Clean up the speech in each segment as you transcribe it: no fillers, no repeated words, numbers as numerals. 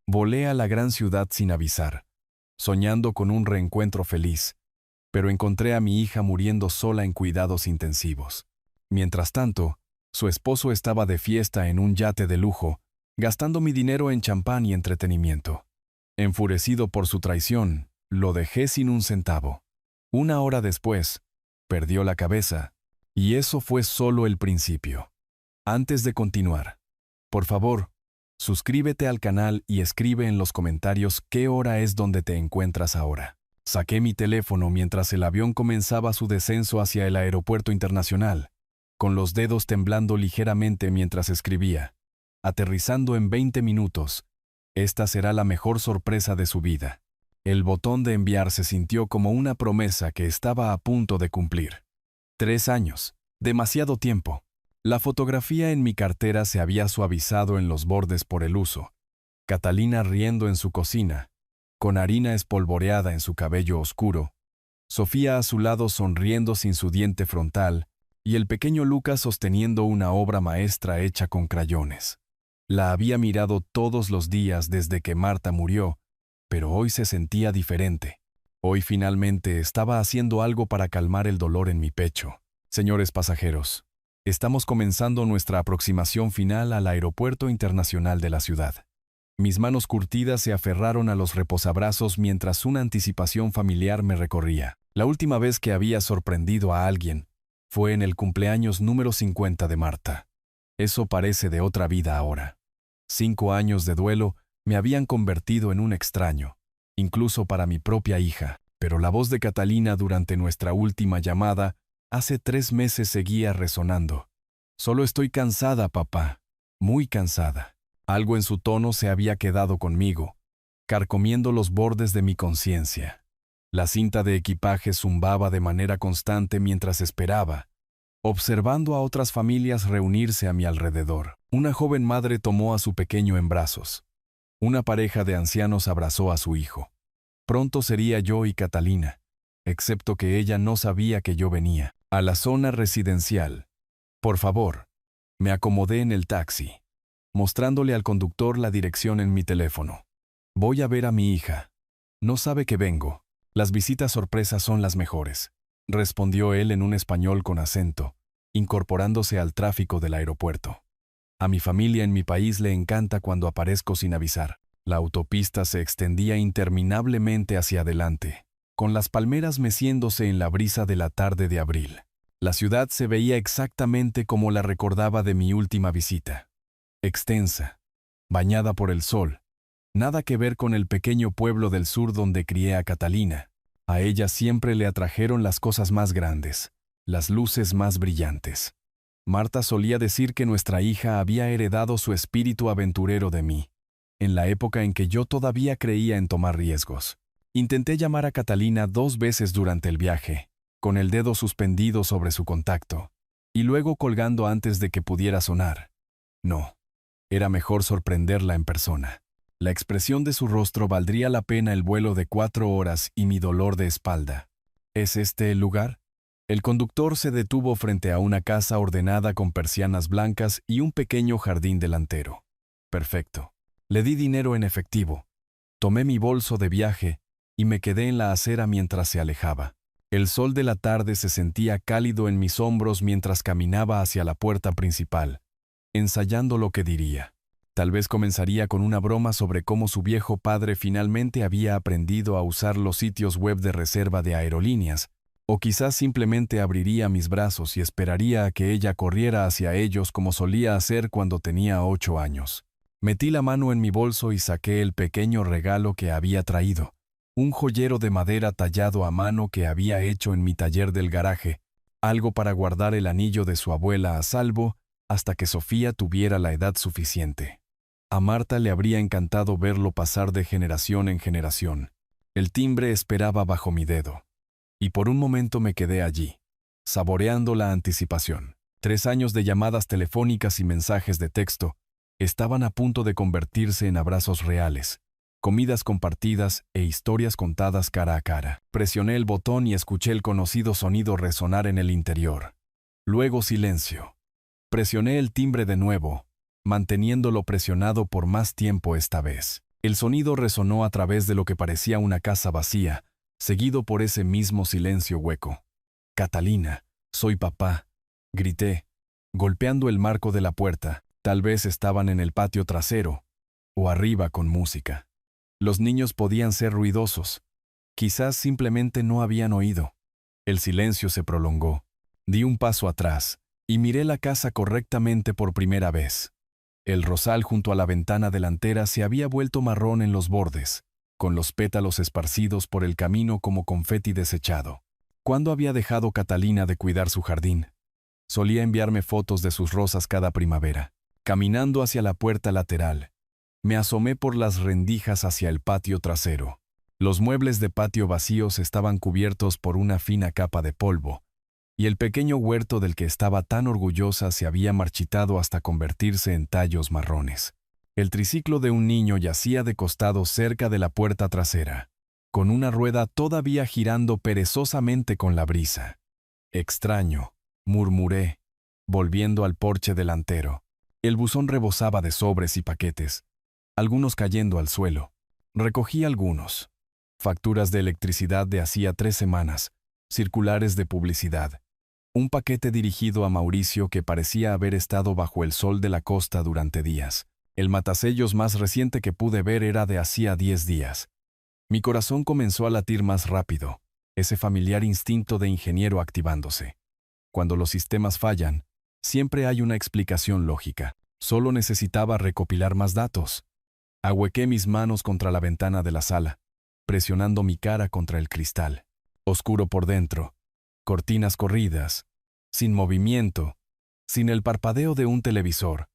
Volé a la gran ciudad sin avisar, soñando con un reencuentro feliz, pero encontré a mi hija muriendo sola en cuidados intensivos. Mientras tanto, su esposo estaba de fiesta en un yate de lujo, gastando mi dinero en champán y entretenimiento. Enfurecido por su traición, lo dejé sin un centavo. Una hora después, perdió la cabeza, y eso fue solo el principio. Antes de continuar, por favor, suscríbete al canal y escribe en los comentarios qué hora es donde te encuentras ahora. Saqué mi teléfono mientras el avión comenzaba su descenso hacia el aeropuerto internacional, con los dedos temblando ligeramente mientras escribía. Aterrizando en 20 minutos. Esta será la mejor sorpresa de su vida. El botón de enviar se sintió como una promesa que estaba a punto de cumplir. 3 años. Demasiado tiempo. La fotografía en mi cartera se había suavizado en los bordes por el uso. Catalina riendo en su cocina, con harina espolvoreada en su cabello oscuro. Sofía a su lado sonriendo sin su diente frontal, y el pequeño Lucas sosteniendo una obra maestra hecha con crayones. La había mirado todos los días desde que Marta murió, pero hoy se sentía diferente. Hoy finalmente estaba haciendo algo para calmar el dolor en mi pecho. Señores pasajeros, estamos comenzando nuestra aproximación final al aeropuerto internacional de la ciudad. Mis manos curtidas se aferraron a los reposabrazos mientras una anticipación familiar me recorría. La última vez que había sorprendido a alguien fue en el cumpleaños número 50 de Marta. Eso parece de otra vida ahora. 5 años de duelo me habían convertido en un extraño, incluso para mi propia hija, pero la voz de Catalina durante nuestra última llamada hace 3 meses seguía resonando. Solo estoy cansada, papá, muy cansada. Algo en su tono se había quedado conmigo, carcomiendo los bordes de mi conciencia. La cinta de equipaje zumbaba de manera constante mientras esperaba, observando a otras familias reunirse a mi alrededor. Una joven madre tomó a su pequeño en brazos. Una pareja de ancianos abrazó a su hijo. Pronto sería yo y Catalina, excepto que ella no sabía que yo venía. A la zona residencial. Por favor. Me acomodé en el taxi, mostrándole al conductor la dirección en mi teléfono. Voy a ver a mi hija. No sabe que vengo. Las visitas sorpresas son las mejores, respondió él en un español con acento, incorporándose al tráfico del aeropuerto. A mi familia en mi país le encanta cuando aparezco sin avisar. La autopista se extendía interminablemente hacia adelante, con las palmeras meciéndose en la brisa de la tarde de abril. La ciudad se veía exactamente como la recordaba de mi última visita. Extensa, bañada por el sol. Nada que ver con el pequeño pueblo del sur donde crié a Catalina. A ella siempre le atrajeron las cosas más grandes, las luces más brillantes. Marta solía decir que nuestra hija había heredado su espíritu aventurero de mí, en la época en que yo todavía creía en tomar riesgos. Intenté llamar a Catalina 2 veces durante el viaje, con el dedo suspendido sobre su contacto, y luego colgando antes de que pudiera sonar. No, era mejor sorprenderla en persona. La expresión de su rostro valdría la pena el vuelo de 4 horas y mi dolor de espalda. ¿Es este el lugar? El conductor se detuvo frente a una casa ordenada con persianas blancas y un pequeño jardín delantero. Perfecto. Le di dinero en efectivo. Tomé mi bolso de viaje y me quedé en la acera mientras se alejaba. El sol de la tarde se sentía cálido en mis hombros mientras caminaba hacia la puerta principal, ensayando lo que diría. Tal vez comenzaría con una broma sobre cómo su viejo padre finalmente había aprendido a usar los sitios web de reserva de aerolíneas, o quizás simplemente abriría mis brazos y esperaría a que ella corriera hacia ellos como solía hacer cuando tenía 8 años. Metí la mano en mi bolso y saqué el pequeño regalo que había traído, un joyero de madera tallado a mano que había hecho en mi taller del garaje, algo para guardar el anillo de su abuela a salvo hasta que Sofía tuviera la edad suficiente. A Marta le habría encantado verlo pasar de generación en generación. El timbre esperaba bajo mi dedo. Y por un momento me quedé allí, saboreando la anticipación. 3 años de llamadas telefónicas y mensajes de texto estaban a punto de convertirse en abrazos reales, comidas compartidas e historias contadas cara a cara. Presioné el botón y escuché el conocido sonido resonar en el interior. Luego silencio. Presioné el timbre de nuevo, manteniéndolo presionado por más tiempo esta vez. El sonido resonó a través de lo que parecía una casa vacía, seguido por ese mismo silencio hueco. «Catalina, soy papá», grité, golpeando el marco de la puerta. Tal vez estaban en el patio trasero, o arriba con música. Los niños podían ser ruidosos. Quizás simplemente no habían oído. El silencio se prolongó. Di un paso atrás, y miré la casa correctamente por primera vez. El rosal junto a la ventana delantera se había vuelto marrón en los bordes, con los pétalos esparcidos por el camino como confeti desechado. ¿Cuándo había dejado Catalina de cuidar su jardín? Solía enviarme fotos de sus rosas cada primavera. Caminando hacia la puerta lateral, me asomé por las rendijas hacia el patio trasero. Los muebles de patio vacíos estaban cubiertos por una fina capa de polvo, y el pequeño huerto del que estaba tan orgullosa se había marchitado hasta convertirse en tallos marrones. El triciclo de un niño yacía de costado cerca de la puerta trasera, con una rueda todavía girando perezosamente con la brisa. «Extraño», murmuré, volviendo al porche delantero. El buzón rebosaba de sobres y paquetes, algunos cayendo al suelo. Recogí algunos. Facturas de electricidad de hacía 3 semanas, circulares de publicidad. Un paquete dirigido a Mauricio que parecía haber estado bajo el sol de la costa durante días. El matasellos más reciente que pude ver era de hacía 10 días. Mi corazón comenzó a latir más rápido, ese familiar instinto de ingeniero activándose. Cuando los sistemas fallan, siempre hay una explicación lógica. Solo necesitaba recopilar más datos. Ahuequé mis manos contra la ventana de la sala, presionando mi cara contra el cristal. Oscuro por dentro, cortinas corridas, sin movimiento, sin el parpadeo de un televisor,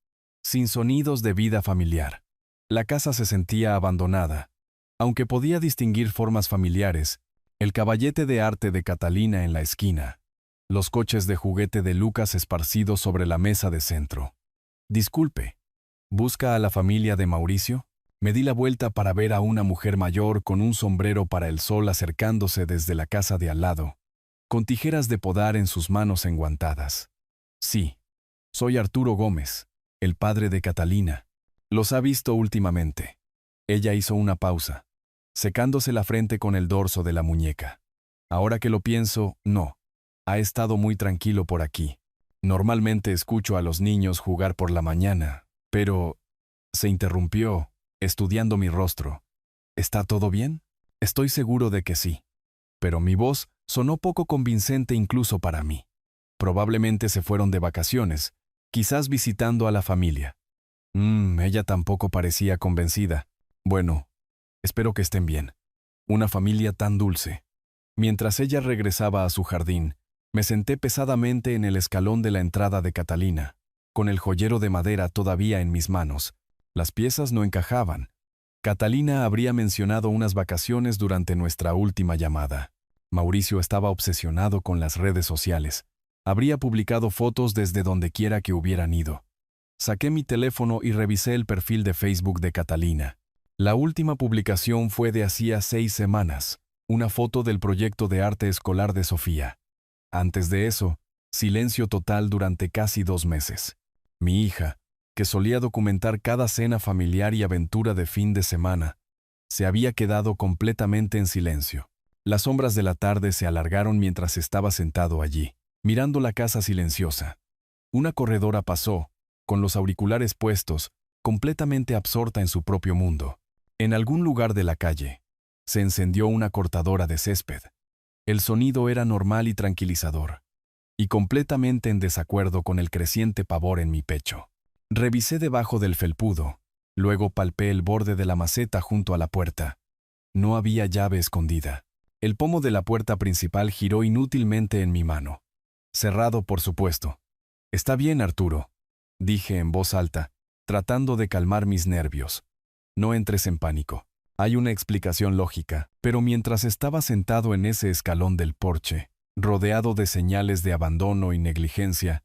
sin sonidos de vida familiar. La casa se sentía abandonada. Aunque podía distinguir formas familiares, el caballete de arte de Catalina en la esquina, los coches de juguete de Lucas esparcidos sobre la mesa de centro. «Disculpe, ¿busca a la familia de Mauricio?» Me di la vuelta para ver a una mujer mayor con un sombrero para el sol acercándose desde la casa de al lado, con tijeras de podar en sus manos enguantadas. «Sí, soy Arturo Gómez, el padre de Catalina. ¿Los ha visto últimamente?» Ella hizo una pausa, secándose la frente con el dorso de la muñeca. «Ahora que lo pienso, no. Ha estado muy tranquilo por aquí. Normalmente escucho a los niños jugar por la mañana, pero...» Se interrumpió, estudiando mi rostro. «¿Está todo bien?» Estoy seguro de que sí. Pero mi voz sonó poco convincente incluso para mí. Probablemente se fueron de vacaciones, quizás visitando a la familia. Ella tampoco parecía convencida. Bueno, espero que estén bien. Una familia tan dulce. Mientras ella regresaba a su jardín, me senté pesadamente en el escalón de la entrada de Catalina, con el joyero de madera todavía en mis manos. Las piezas no encajaban. Catalina habría mencionado unas vacaciones durante nuestra última llamada. Mauricio estaba obsesionado con las redes sociales. Habría publicado fotos desde donde quiera que hubieran ido. Saqué mi teléfono y revisé el perfil de Facebook de Catalina. La última publicación fue de hacía 6 semanas, una foto del proyecto de arte escolar de Sofía. Antes de eso, silencio total durante casi 2 meses. Mi hija, que solía documentar cada cena familiar y aventura de fin de semana, se había quedado completamente en silencio. Las sombras de la tarde se alargaron mientras estaba sentado allí, mirando la casa silenciosa. Una corredora pasó, con los auriculares puestos, completamente absorta en su propio mundo. En algún lugar de la calle, se encendió una cortadora de césped. El sonido era normal y tranquilizador, y completamente en desacuerdo con el creciente pavor en mi pecho. Revisé debajo del felpudo, luego palpé el borde de la maceta junto a la puerta. No había llave escondida. El pomo de la puerta principal giró inútilmente en mi mano. Cerrado, por supuesto. «Está bien, Arturo», dije en voz alta, tratando de calmar mis nervios. «No entres en pánico. Hay una explicación lógica», pero mientras estaba sentado en ese escalón del porche, rodeado de señales de abandono y negligencia,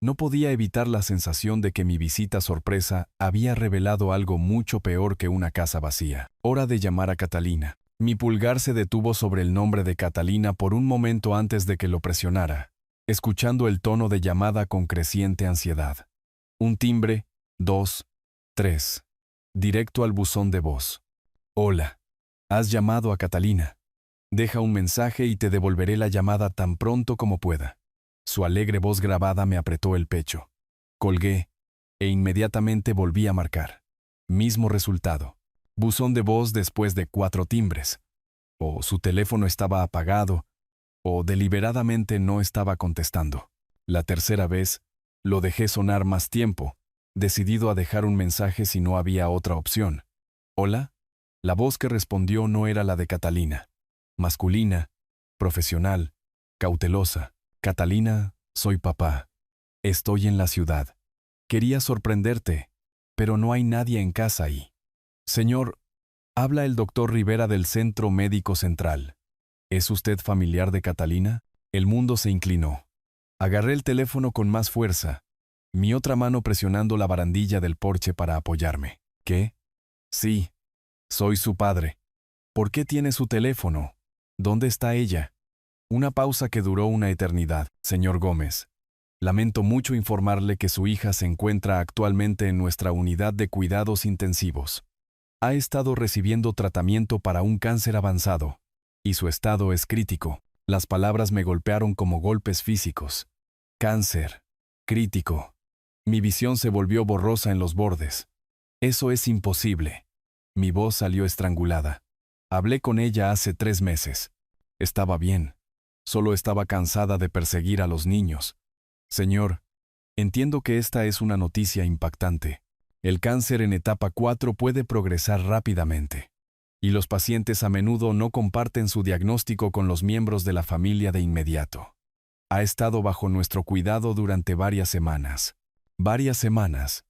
no podía evitar la sensación de que mi visita sorpresa había revelado algo mucho peor que una casa vacía. Hora de llamar a Catalina. Mi pulgar se detuvo sobre el nombre de Catalina por un momento antes de que lo presionara, escuchando el tono de llamada con creciente ansiedad. Un timbre, 2, 3. Directo al buzón de voz. Hola. Has llamado a Catalina. Deja un mensaje y te devolveré la llamada tan pronto como pueda. Su alegre voz grabada me apretó el pecho. Colgué, e inmediatamente volví a marcar. Mismo resultado. Buzón de voz después de 4 timbres. O su teléfono estaba apagado, o deliberadamente no estaba contestando. La tercera vez, lo dejé sonar más tiempo, decidido a dejar un mensaje si no había otra opción. ¿Hola? La voz que respondió no era la de Catalina. Masculina, profesional, cautelosa. Catalina, soy papá. Estoy en la ciudad. Quería sorprenderte, pero no hay nadie en casa ahí. Señor, habla el doctor Rivera del Centro Médico Central. ¿Es usted familiar de Catalina? El mundo se inclinó. Agarré el teléfono con más fuerza, mi otra mano presionando la barandilla del porche para apoyarme. ¿Qué? Sí, soy su padre. ¿Por qué tiene su teléfono? ¿Dónde está ella? Una pausa que duró una eternidad. Señor Gómez, lamento mucho informarle que su hija se encuentra actualmente en nuestra unidad de cuidados intensivos. Ha estado recibiendo tratamiento para un cáncer avanzado, y su estado es crítico. Las palabras me golpearon como golpes físicos. Cáncer. Crítico. Mi visión se volvió borrosa en los bordes. Eso es imposible. Mi voz salió estrangulada. Hablé con ella hace 3 meses. Estaba bien. Solo estaba cansada de perseguir a los niños. Señor, entiendo que esta es una noticia impactante. El cáncer en etapa 4 puede progresar rápidamente. Y los pacientes a menudo no comparten su diagnóstico con los miembros de la familia de inmediato. Ha estado bajo nuestro cuidado durante varias semanas. Varias semanas.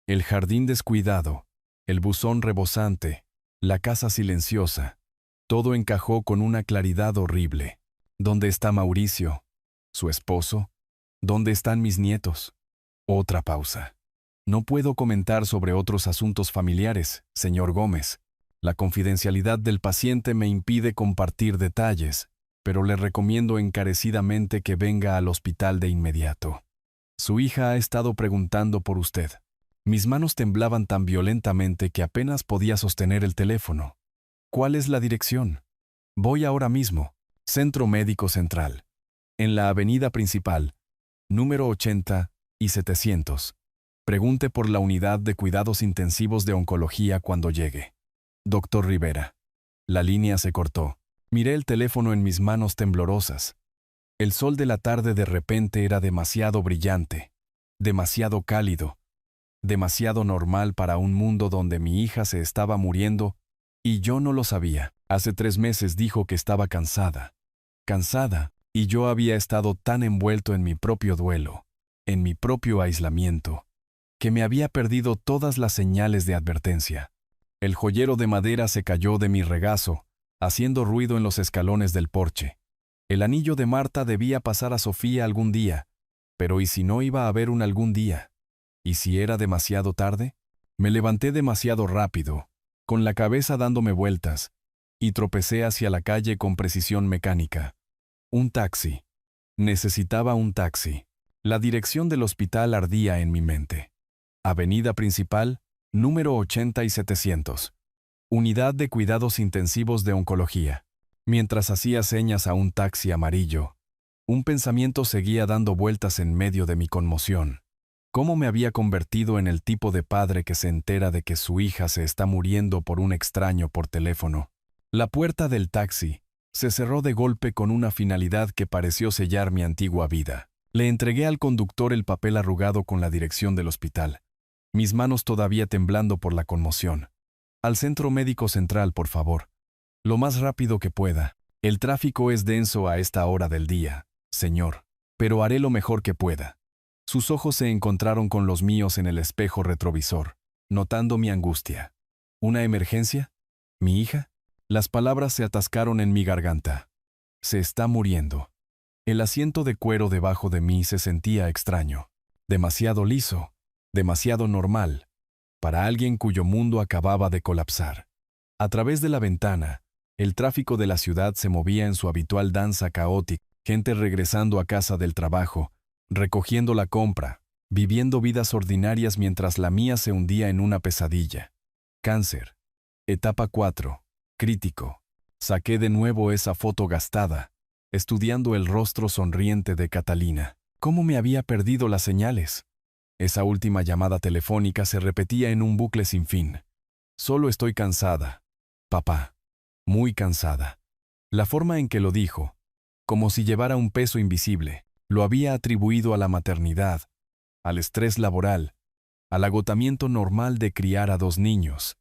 El jardín descuidado, el buzón rebosante, la casa silenciosa. Todo encajó con una claridad horrible. ¿Dónde está Mauricio? ¿Su esposo? ¿Dónde están mis nietos? Otra pausa. No puedo comentar sobre otros asuntos familiares, señor Gómez. La confidencialidad del paciente me impide compartir detalles, pero le recomiendo encarecidamente que venga al hospital de inmediato. Su hija ha estado preguntando por usted. Mis manos temblaban tan violentamente que apenas podía sostener el teléfono. ¿Cuál es la dirección? Voy ahora mismo. Centro Médico Central. En la avenida principal, número 80 y 700. Pregunte por la unidad de cuidados intensivos de oncología cuando llegue. Doctor Rivera. La línea se cortó. Miré el teléfono en mis manos temblorosas. El sol de la tarde de repente era demasiado brillante, demasiado cálido, demasiado normal para un mundo donde mi hija se estaba muriendo y yo no lo sabía. Hace 3 meses dijo que estaba cansada, y yo había estado tan envuelto en mi propio duelo, en mi propio aislamiento, que me había perdido todas las señales de advertencia. El joyero de madera se cayó de mi regazo, haciendo ruido en los escalones del porche. El anillo de Marta debía pasar a Sofía algún día, pero ¿y si no iba a haber un algún día? ¿Y si era demasiado tarde? Me levanté demasiado rápido, con la cabeza dándome vueltas, y tropecé hacia la calle con precisión mecánica. Un taxi. Necesitaba un taxi. La dirección del hospital ardía en mi mente. Avenida principal, número 80 y 700. Unidad de cuidados intensivos de oncología. Mientras hacía señas a un taxi amarillo, un pensamiento seguía dando vueltas en medio de mi conmoción. ¿Cómo me había convertido en el tipo de padre que se entera de que su hija se está muriendo por un extraño por teléfono? La puerta del taxi se cerró de golpe con una finalidad que pareció sellar mi antigua vida. Le entregué al conductor el papel arrugado con la dirección del hospital, mis manos todavía temblando por la conmoción. Al Centro Médico Central, por favor. Lo más rápido que pueda. El tráfico es denso a esta hora del día, señor, pero haré lo mejor que pueda. Sus ojos se encontraron con los míos en el espejo retrovisor, notando mi angustia. ¿Una emergencia? ¿Mi hija? Las palabras se atascaron en mi garganta. Se está muriendo. El asiento de cuero debajo de mí se sentía extraño, demasiado liso, demasiado normal, para alguien cuyo mundo acababa de colapsar. A través de la ventana, el tráfico de la ciudad se movía en su habitual danza caótica, gente regresando a casa del trabajo, recogiendo la compra, viviendo vidas ordinarias mientras la mía se hundía en una pesadilla. Cáncer. Etapa 4. Crítico. Saqué de nuevo esa foto gastada, estudiando el rostro sonriente de Catalina. ¿Cómo me había perdido las señales? Esa última llamada telefónica se repetía en un bucle sin fin. Solo estoy cansada, papá. Muy cansada. La forma en que lo dijo, como si llevara un peso invisible, lo había atribuido a la maternidad, al estrés laboral, al agotamiento normal de criar a 2 niños.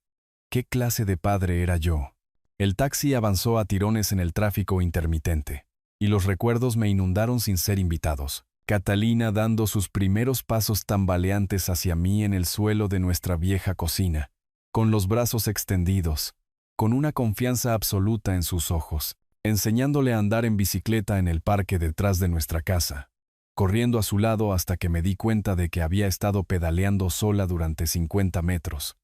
¿Qué clase de padre era yo? El taxi avanzó a tirones en el tráfico intermitente, y los recuerdos me inundaron sin ser invitados. Catalina dando sus primeros pasos tambaleantes hacia mí en el suelo de nuestra vieja cocina, con los brazos extendidos, con una confianza absoluta en sus ojos, enseñándole a andar en bicicleta en el parque detrás de nuestra casa, corriendo a su lado hasta que me di cuenta de que había estado pedaleando sola durante 50 metros.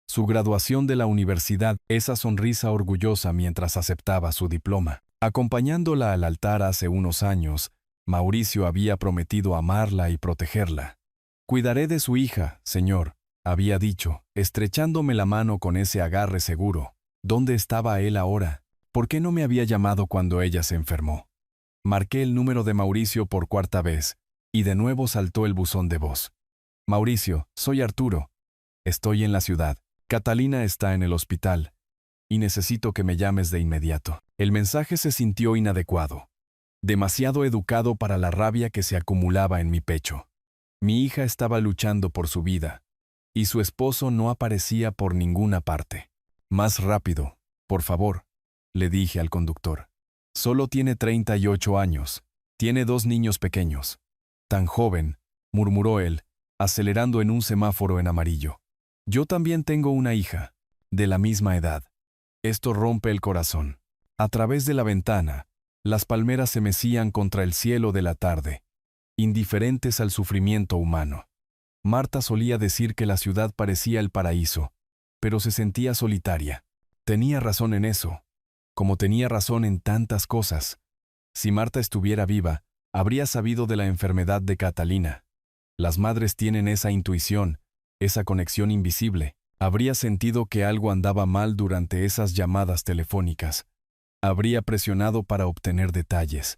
Su graduación de la universidad, esa sonrisa orgullosa mientras aceptaba su diploma. Acompañándola al altar hace unos años, Mauricio había prometido amarla y protegerla. «Cuidaré de su hija, señor», había dicho, estrechándome la mano con ese agarre seguro. ¿Dónde estaba él ahora? ¿Por qué no me había llamado cuando ella se enfermó? Marqué el número de Mauricio por 4ª vez, y de nuevo saltó el buzón de voz. «Mauricio, soy Arturo. Estoy en la ciudad. Catalina está en el hospital, y necesito que me llames de inmediato». El mensaje se sintió inadecuado, demasiado educado para la rabia que se acumulaba en mi pecho. Mi hija estaba luchando por su vida, y su esposo no aparecía por ninguna parte. «Más rápido, por favor», le dije al conductor. «Solo tiene 38 años. Tiene 2 niños pequeños». «Tan joven», murmuró él, acelerando en un semáforo en amarillo. «Yo también tengo una hija, de la misma edad. Esto rompe el corazón». A través de la ventana, las palmeras se mecían contra el cielo de la tarde, indiferentes al sufrimiento humano. Marta solía decir que la ciudad parecía el paraíso, pero se sentía solitaria. Tenía razón en eso, como tenía razón en tantas cosas. Si Marta estuviera viva, habría sabido de la enfermedad de Catalina. Las madres tienen esa intuición, esa conexión invisible. Habría sentido que algo andaba mal durante esas llamadas telefónicas. Habría presionado para obtener detalles.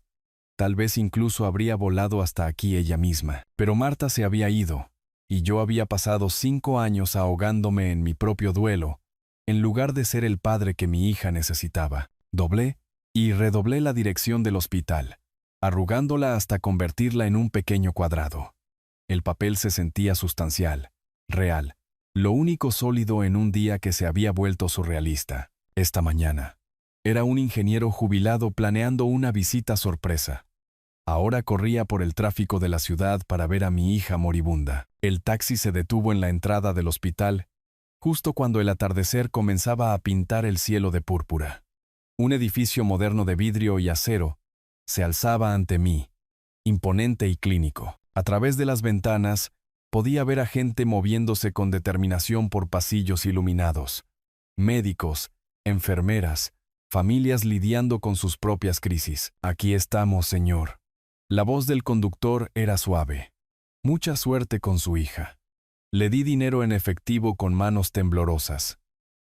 Tal vez incluso habría volado hasta aquí ella misma. Pero Marta se había ido, y yo había pasado 5 años ahogándome en mi propio duelo, en lugar de ser el padre que mi hija necesitaba. Doblé y redoblé la dirección del hospital, arrugándola hasta convertirla en un pequeño cuadrado. El papel se sentía sustancial, real, lo único sólido en un día que se había vuelto surrealista. Esta mañana. Era un ingeniero jubilado planeando una visita sorpresa. Ahora corría por el tráfico de la ciudad para ver a mi hija moribunda. El taxi se detuvo en la entrada del hospital, justo cuando el atardecer comenzaba a pintar el cielo de púrpura. Un edificio moderno de vidrio y acero se alzaba ante mí, imponente y clínico. A través de las ventanas podía ver a gente moviéndose con determinación por pasillos iluminados. Médicos, enfermeras, familias lidiando con sus propias crisis. «Aquí estamos, señor». La voz del conductor era suave. «Mucha suerte con su hija». Le di dinero en efectivo con manos temblorosas.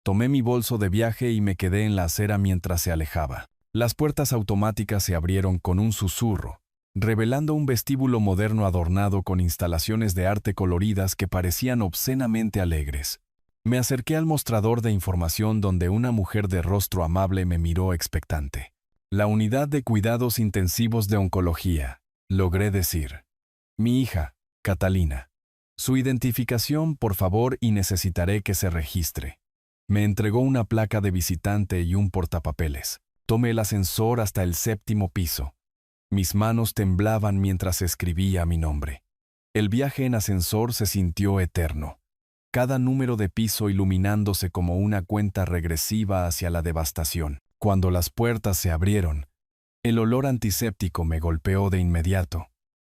Tomé mi bolso de viaje y me quedé en la acera mientras se alejaba. Las puertas automáticas se abrieron con un susurro, revelando un vestíbulo moderno adornado con instalaciones de arte coloridas que parecían obscenamente alegres. Me acerqué al mostrador de información donde una mujer de rostro amable me miró expectante. «La unidad de cuidados intensivos de oncología», logré decir. «Mi hija, Catalina. Su identificación, por favor, y necesitaré que se registre». Me entregó una placa de visitante y un portapapeles. Tomé el ascensor hasta el 7º piso. Mis manos temblaban mientras escribía mi nombre. El viaje en ascensor se sintió eterno. Cada número de piso iluminándose como una cuenta regresiva hacia la devastación. Cuando las puertas se abrieron, el olor antiséptico me golpeó de inmediato.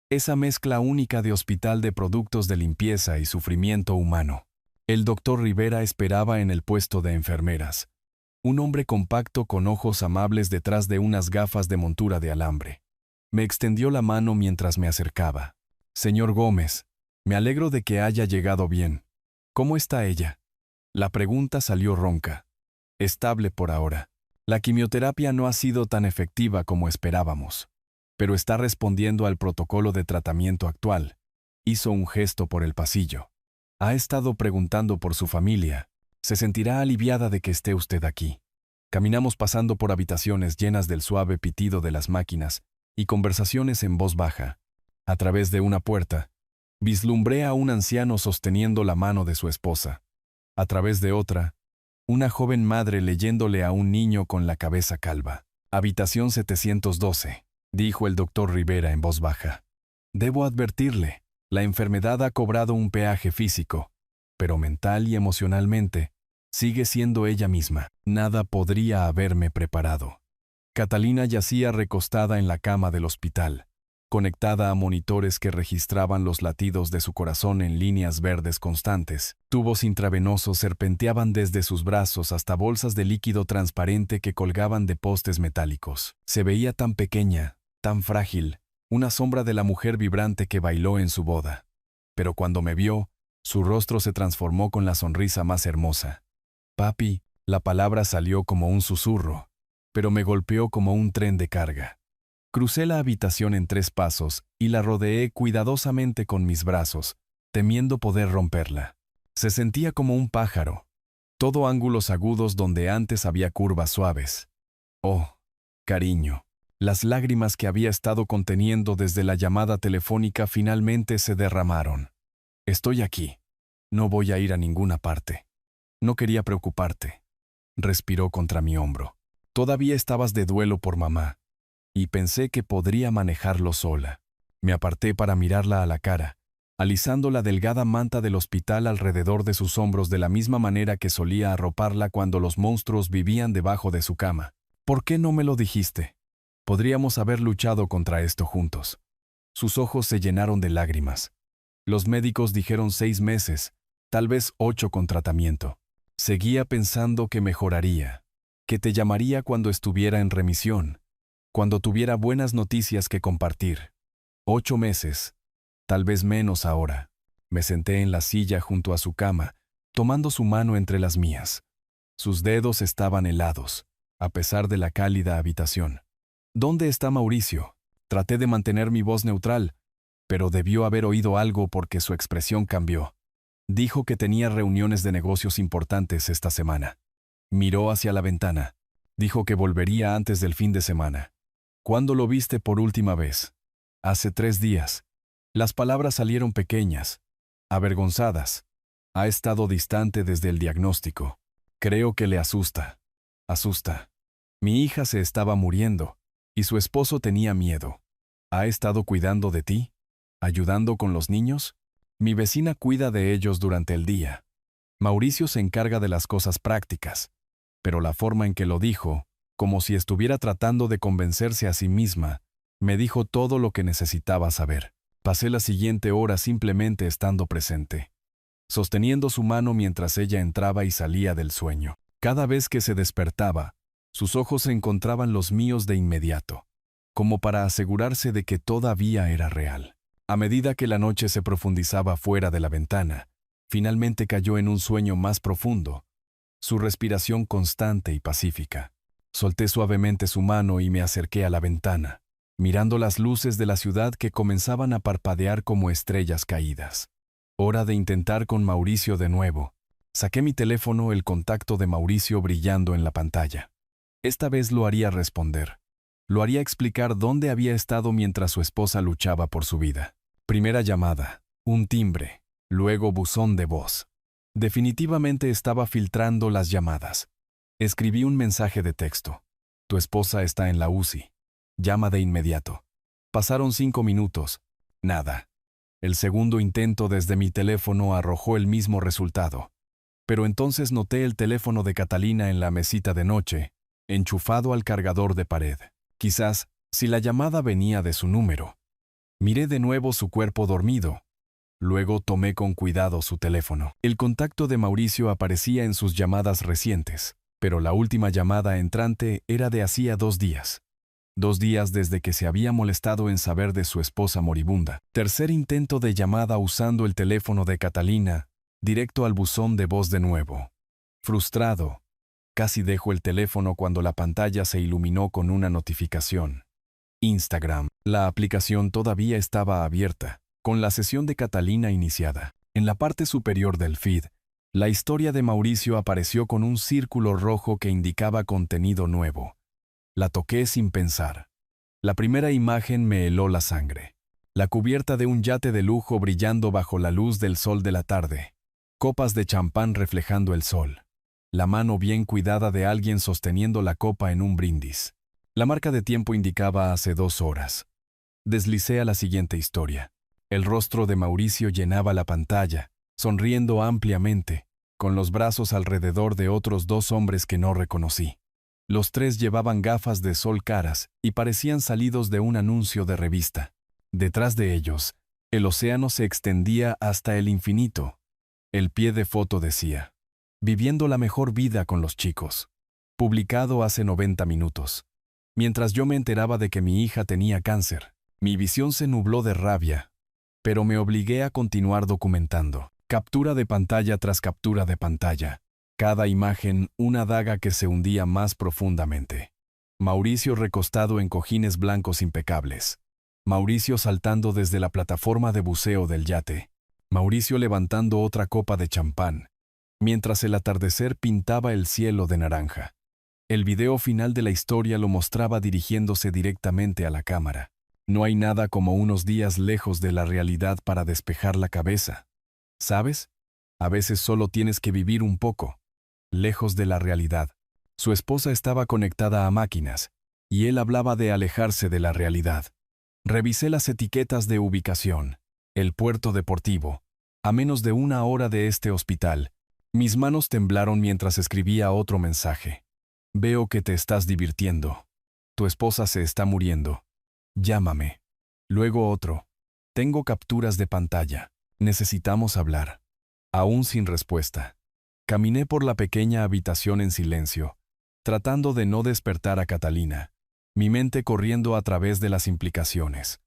Esa mezcla única de hospital de productos de limpieza y sufrimiento humano. El doctor Rivera esperaba en el puesto de enfermeras. Un hombre compacto con ojos amables detrás de unas gafas de montura de alambre. Me extendió la mano mientras me acercaba. «Señor Gómez, me alegro de que haya llegado bien. ¿Cómo está ella?». La pregunta salió ronca. Estable por ahora. La quimioterapia no ha sido tan efectiva como esperábamos, pero está respondiendo al protocolo de tratamiento actual. Hizo un gesto por el pasillo. Ha estado preguntando por su familia. Se sentirá aliviada de que esté usted aquí. Caminamos pasando por habitaciones llenas del suave pitido de las máquinas y conversaciones en voz baja. A través de una puerta, vislumbré a un anciano sosteniendo la mano de su esposa. A través de otra, una joven madre leyéndole a un niño con la cabeza calva. Habitación 712, dijo el doctor Rivera en voz baja. Debo advertirle, la enfermedad ha cobrado un peaje físico, pero mental y emocionalmente, sigue siendo ella misma. Nada podría haberme preparado. Catalina yacía recostada en la cama del hospital, conectada a monitores que registraban los latidos de su corazón en líneas verdes constantes. Tubos intravenosos serpenteaban desde sus brazos hasta bolsas de líquido transparente que colgaban de postes metálicos. Se veía tan pequeña, tan frágil, una sombra de la mujer vibrante que bailó en su boda. Pero cuando me vio, su rostro se transformó con la sonrisa más hermosa. Papi, la palabra salió como un susurro, pero me golpeó como un tren de carga. Crucé la habitación en 3 pasos y la rodeé cuidadosamente con mis brazos, temiendo poder romperla. Se sentía como un pájaro, todo ángulos agudos donde antes había curvas suaves. Oh, cariño, las lágrimas que había estado conteniendo desde la llamada telefónica finalmente se derramaron. Estoy aquí. No voy a ir a ninguna parte. No quería preocuparte. Respiró contra mi hombro. Todavía estabas de duelo por mamá, y pensé que podría manejarlo sola. Me aparté para mirarla a la cara, alisando la delgada manta del hospital alrededor de sus hombros de la misma manera que solía arroparla cuando los monstruos vivían debajo de su cama. ¿Por qué no me lo dijiste? Podríamos haber luchado contra esto juntos. Sus ojos se llenaron de lágrimas. Los médicos dijeron 6 meses, tal vez 8 con tratamiento. Seguía pensando que mejoraría, que te llamaría cuando estuviera en remisión, cuando tuviera buenas noticias que compartir. 8 meses, tal vez menos ahora. Me senté en la silla junto a su cama, tomando su mano entre las mías. Sus dedos estaban helados, a pesar de la cálida habitación. ¿Dónde está Mauricio? Traté de mantener mi voz neutral, pero debió haber oído algo porque su expresión cambió. Dijo que tenía reuniones de negocios importantes esta semana. Miró hacia la ventana. Dijo que volvería antes del fin de semana. ¿Cuándo lo viste por última vez? Hace 3 días. Las palabras salieron pequeñas, avergonzadas. Ha estado distante desde el diagnóstico. Creo que le asusta. Asusta. Mi hija se estaba muriendo, y su esposo tenía miedo. ¿Ha estado cuidando de ti? ¿Ayudando con los niños? Mi vecina cuida de ellos durante el día. Mauricio se encarga de las cosas prácticas, pero la forma en que lo dijo, como si estuviera tratando de convencerse a sí misma, me dijo todo lo que necesitaba saber. Pasé la siguiente hora simplemente estando presente, sosteniendo su mano mientras ella entraba y salía del sueño. Cada vez que se despertaba, sus ojos se encontraban los míos de inmediato, como para asegurarse de que todavía era real. A medida que la noche se profundizaba fuera de la ventana, finalmente cayó en un sueño más profundo, su respiración constante y pacífica. Solté suavemente su mano y me acerqué a la ventana, mirando las luces de la ciudad que comenzaban a parpadear como estrellas caídas. Hora de intentar con Mauricio de nuevo. Saqué mi teléfono, el contacto de Mauricio brillando en la pantalla. Esta vez lo haría responder. Lo haría explicar dónde había estado mientras su esposa luchaba por su vida. Primera llamada, un timbre, luego buzón de voz. Definitivamente estaba filtrando las llamadas. Escribí un mensaje de texto. Tu esposa está en la UCI. Llama de inmediato. Pasaron 5 minutos. Nada. El segundo intento desde mi teléfono arrojó el mismo resultado. Pero entonces noté el teléfono de Catalina en la mesita de noche, enchufado al cargador de pared. Quizás, si la llamada venía de su número. Miré de nuevo su cuerpo dormido. Luego tomé con cuidado su teléfono. El contacto de Mauricio aparecía en sus llamadas recientes, pero la última llamada entrante era de hacía 2 días. 2 días desde que se había molestado en saber de su esposa moribunda. Tercer intento de llamada usando el teléfono de Catalina, directo al buzón de voz de nuevo. Frustrado, Casi dejo el teléfono cuando la pantalla se iluminó con una notificación. Instagram. La aplicación todavía estaba abierta, con la sesión de Catalina iniciada. En la parte superior del feed, la historia de Mauricio apareció con un círculo rojo que indicaba contenido nuevo. La toqué sin pensar. La primera imagen me heló la sangre. La cubierta de un yate de lujo brillando bajo la luz del sol de la tarde. Copas de champán reflejando el sol. La mano bien cuidada de alguien sosteniendo la copa en un brindis. La marca de tiempo indicaba hace 2 horas. Deslicé a la siguiente historia. El rostro de Mauricio llenaba la pantalla, sonriendo ampliamente, con los brazos alrededor de otros 2 hombres que no reconocí. Los 3 llevaban gafas de sol caras y parecían salidos de un anuncio de revista. Detrás de ellos, el océano se extendía hasta el infinito. El pie de foto decía: viviendo la mejor vida con los chicos. Publicado hace 90 minutos. Mientras yo me enteraba de que mi hija tenía cáncer, mi visión se nubló de rabia, pero me obligué a continuar documentando. Captura de pantalla tras captura de pantalla. Cada imagen, una daga que se hundía más profundamente. Mauricio recostado en cojines blancos impecables. Mauricio saltando desde la plataforma de buceo del yate. Mauricio levantando otra copa de champán, mientras el atardecer pintaba el cielo de naranja. El video final de la historia lo mostraba dirigiéndose directamente a la cámara. No hay nada como unos días lejos de la realidad para despejar la cabeza. ¿Sabes? A veces solo tienes que vivir un poco, lejos de la realidad. Su esposa estaba conectada a máquinas, y él hablaba de alejarse de la realidad. Revisé las etiquetas de ubicación. El puerto deportivo, a menos de 1 hora de este hospital. Mis manos temblaron mientras escribía otro mensaje. Veo que te estás divirtiendo. Tu esposa se está muriendo. Llámame. Luego otro. Tengo capturas de pantalla. Necesitamos hablar. Aún sin respuesta. Caminé por la pequeña habitación en silencio, tratando de no despertar a Catalina, mi mente corriendo a través de las implicaciones.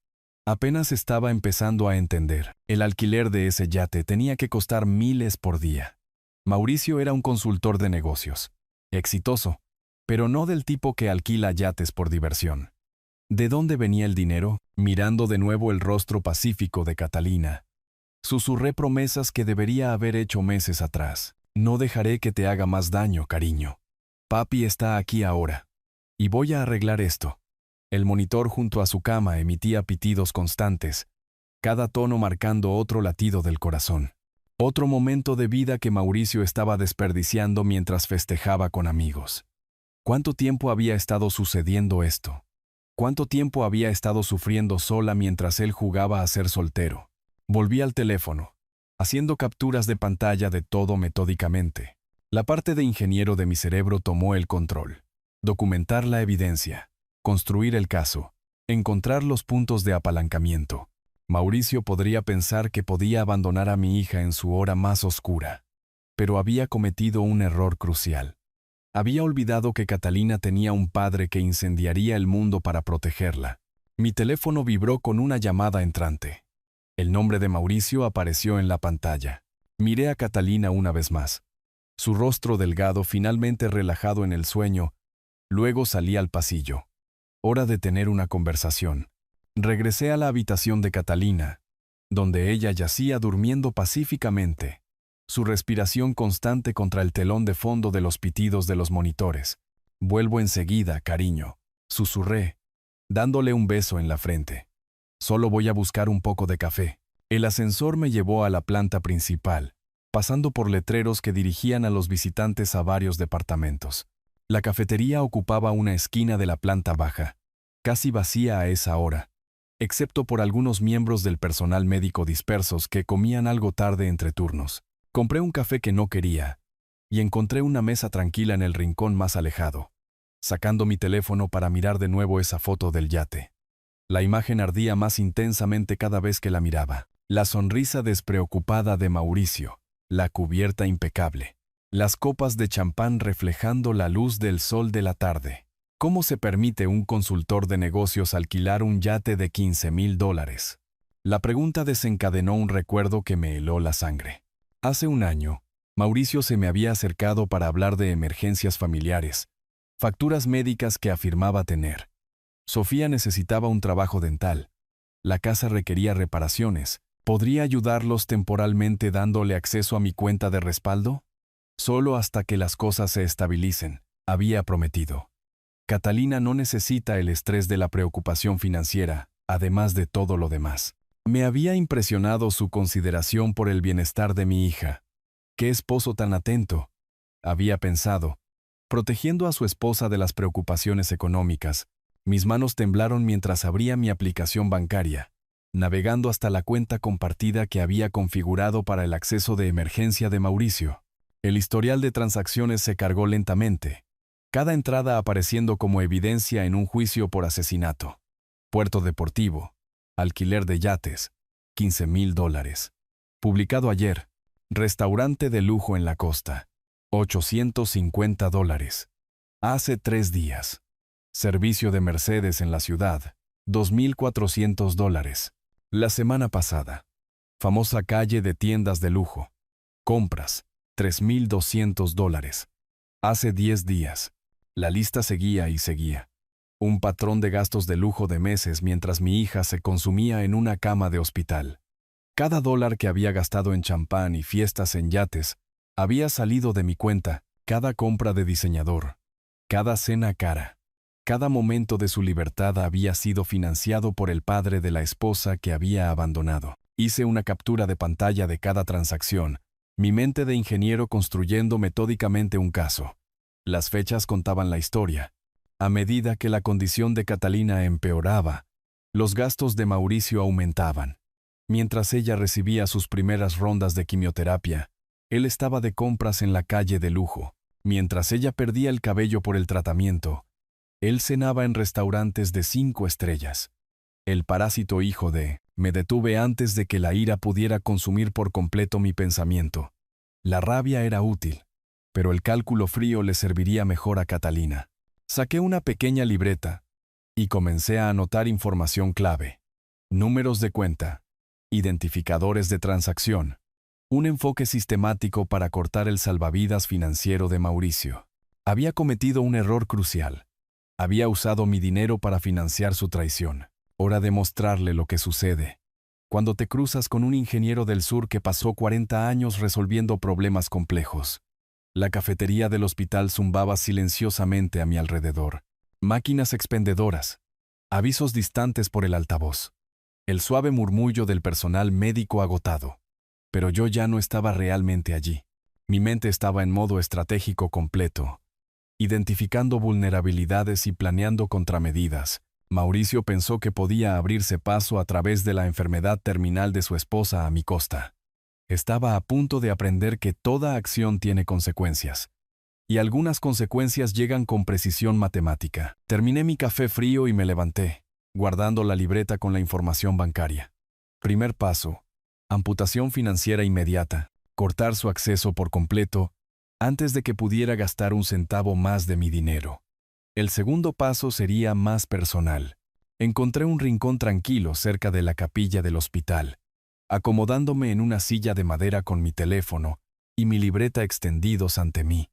Apenas estaba empezando a entender. El alquiler de ese yate tenía que costar miles por día. Mauricio era un consultor de negocios. Exitoso, pero no del tipo que alquila yates por diversión. ¿De dónde venía el dinero? Mirando de nuevo el rostro pacífico de Catalina, susurré promesas que debería haber hecho meses atrás. No dejaré que te haga más daño, cariño. Papi está aquí ahora. Y voy a arreglar esto. El monitor junto a su cama emitía pitidos constantes, cada tono marcando otro latido del corazón. Otro momento de vida que Mauricio estaba desperdiciando mientras festejaba con amigos. ¿Cuánto tiempo había estado sucediendo esto? ¿Cuánto tiempo había estado sufriendo sola mientras él jugaba a ser soltero? Volví al teléfono, haciendo capturas de pantalla de todo metódicamente. La parte de ingeniero de mi cerebro tomó el control. Documentar la evidencia, construir el caso, encontrar los puntos de apalancamiento. Mauricio podría pensar que podía abandonar a mi hija en su hora más oscura, pero había cometido un error crucial. Había olvidado que Catalina tenía un padre que incendiaría el mundo para protegerla. Mi teléfono vibró con una llamada entrante. El nombre de Mauricio apareció en la pantalla. Miré a Catalina una vez más. Su rostro delgado finalmente relajado en el sueño. Luego salí al pasillo. Hora de tener una conversación. Regresé a la habitación de Catalina, donde ella yacía durmiendo pacíficamente, su respiración constante contra el telón de fondo de los pitidos de los monitores. Vuelvo enseguida, cariño, susurré, dándole un beso en la frente. Solo voy a buscar un poco de café. El ascensor me llevó a la planta principal, pasando por letreros que dirigían a los visitantes a varios departamentos. La cafetería ocupaba una esquina de la planta baja, casi vacía a esa hora, excepto por algunos miembros del personal médico dispersos que comían algo tarde entre turnos. Compré un café que no quería, y encontré una mesa tranquila en el rincón más alejado, sacando mi teléfono para mirar de nuevo esa foto del yate. La imagen ardía más intensamente cada vez que la miraba. La sonrisa despreocupada de Mauricio, la cubierta impecable, las copas de champán reflejando la luz del sol de la tarde. ¿Cómo se permite un consultor de negocios alquilar un yate de $15,000? La pregunta desencadenó un recuerdo que me heló la sangre. Hace un año, Mauricio se me había acercado para hablar de emergencias familiares, facturas médicas que afirmaba tener. Sofía necesitaba un trabajo dental. La casa requería reparaciones. ¿Podría ayudarlos temporalmente dándole acceso a mi cuenta de respaldo? Solo hasta que las cosas se estabilicen, había prometido. Catalina no necesita el estrés de la preocupación financiera, además de todo lo demás. Me había impresionado su consideración por el bienestar de mi hija. ¡Qué esposo tan atento!, había pensado. Protegiendo a su esposa de las preocupaciones económicas, mis manos temblaron mientras abría mi aplicación bancaria, navegando hasta la cuenta compartida que había configurado para el acceso de emergencia de Mauricio. El historial de transacciones se cargó lentamente, cada entrada apareciendo como evidencia en un juicio por asesinato. Puerto deportivo, alquiler de yates, $15,000. Publicado ayer, restaurante de lujo en la costa, $850. Hace 3 días. Servicio de Mercedes en la ciudad, $2,400. La semana pasada. Famosa calle de tiendas de lujo. Compras, $3,200. Hace 10 días. La lista seguía y seguía. Un patrón de gastos de lujo de meses mientras mi hija se consumía en una cama de hospital. Cada dólar que había gastado en champán y fiestas en yates había salido de mi cuenta, cada compra de diseñador, cada cena cara. Cada momento de su libertad había sido financiado por el padre de la esposa que había abandonado. Hice una captura de pantalla de cada transacción, mi mente de ingeniero construyendo metódicamente un caso. Las fechas contaban la historia. A medida que la condición de Catalina empeoraba, los gastos de Mauricio aumentaban. Mientras ella recibía sus primeras rondas de quimioterapia, él estaba de compras en la calle de lujo. Mientras ella perdía el cabello por el tratamiento, él cenaba en restaurantes de 5 estrellas. El parásito hijo de... Me detuve antes de que la ira pudiera consumir por completo mi pensamiento. La rabia era útil, pero el cálculo frío le serviría mejor a Catalina. Saqué una pequeña libreta y comencé a anotar información clave. Números de cuenta, identificadores de transacción, un enfoque sistemático para cortar el salvavidas financiero de Mauricio. Había cometido un error crucial. Había usado mi dinero para financiar su traición. Hora de mostrarle lo que sucede cuando te cruzas con un ingeniero del sur que pasó 40 años resolviendo problemas complejos. La cafetería del hospital zumbaba silenciosamente a mi alrededor. Máquinas expendedoras. Avisos distantes por el altavoz. El suave murmullo del personal médico agotado. Pero yo ya no estaba realmente allí. Mi mente estaba en modo estratégico completo, identificando vulnerabilidades y planeando contramedidas. Mauricio pensó que podía abrirse paso a través de la enfermedad terminal de su esposa a mi costa. Estaba a punto de aprender que toda acción tiene consecuencias. Y algunas consecuencias llegan con precisión matemática. Terminé mi café frío y me levanté, guardando la libreta con la información bancaria. Primer paso: amputación financiera inmediata, cortar su acceso por completo, antes de que pudiera gastar un centavo más de mi dinero. El segundo paso sería más personal. Encontré un rincón tranquilo cerca de la capilla del hospital, acomodándome en una silla de madera con mi teléfono y mi libreta extendidos ante mí.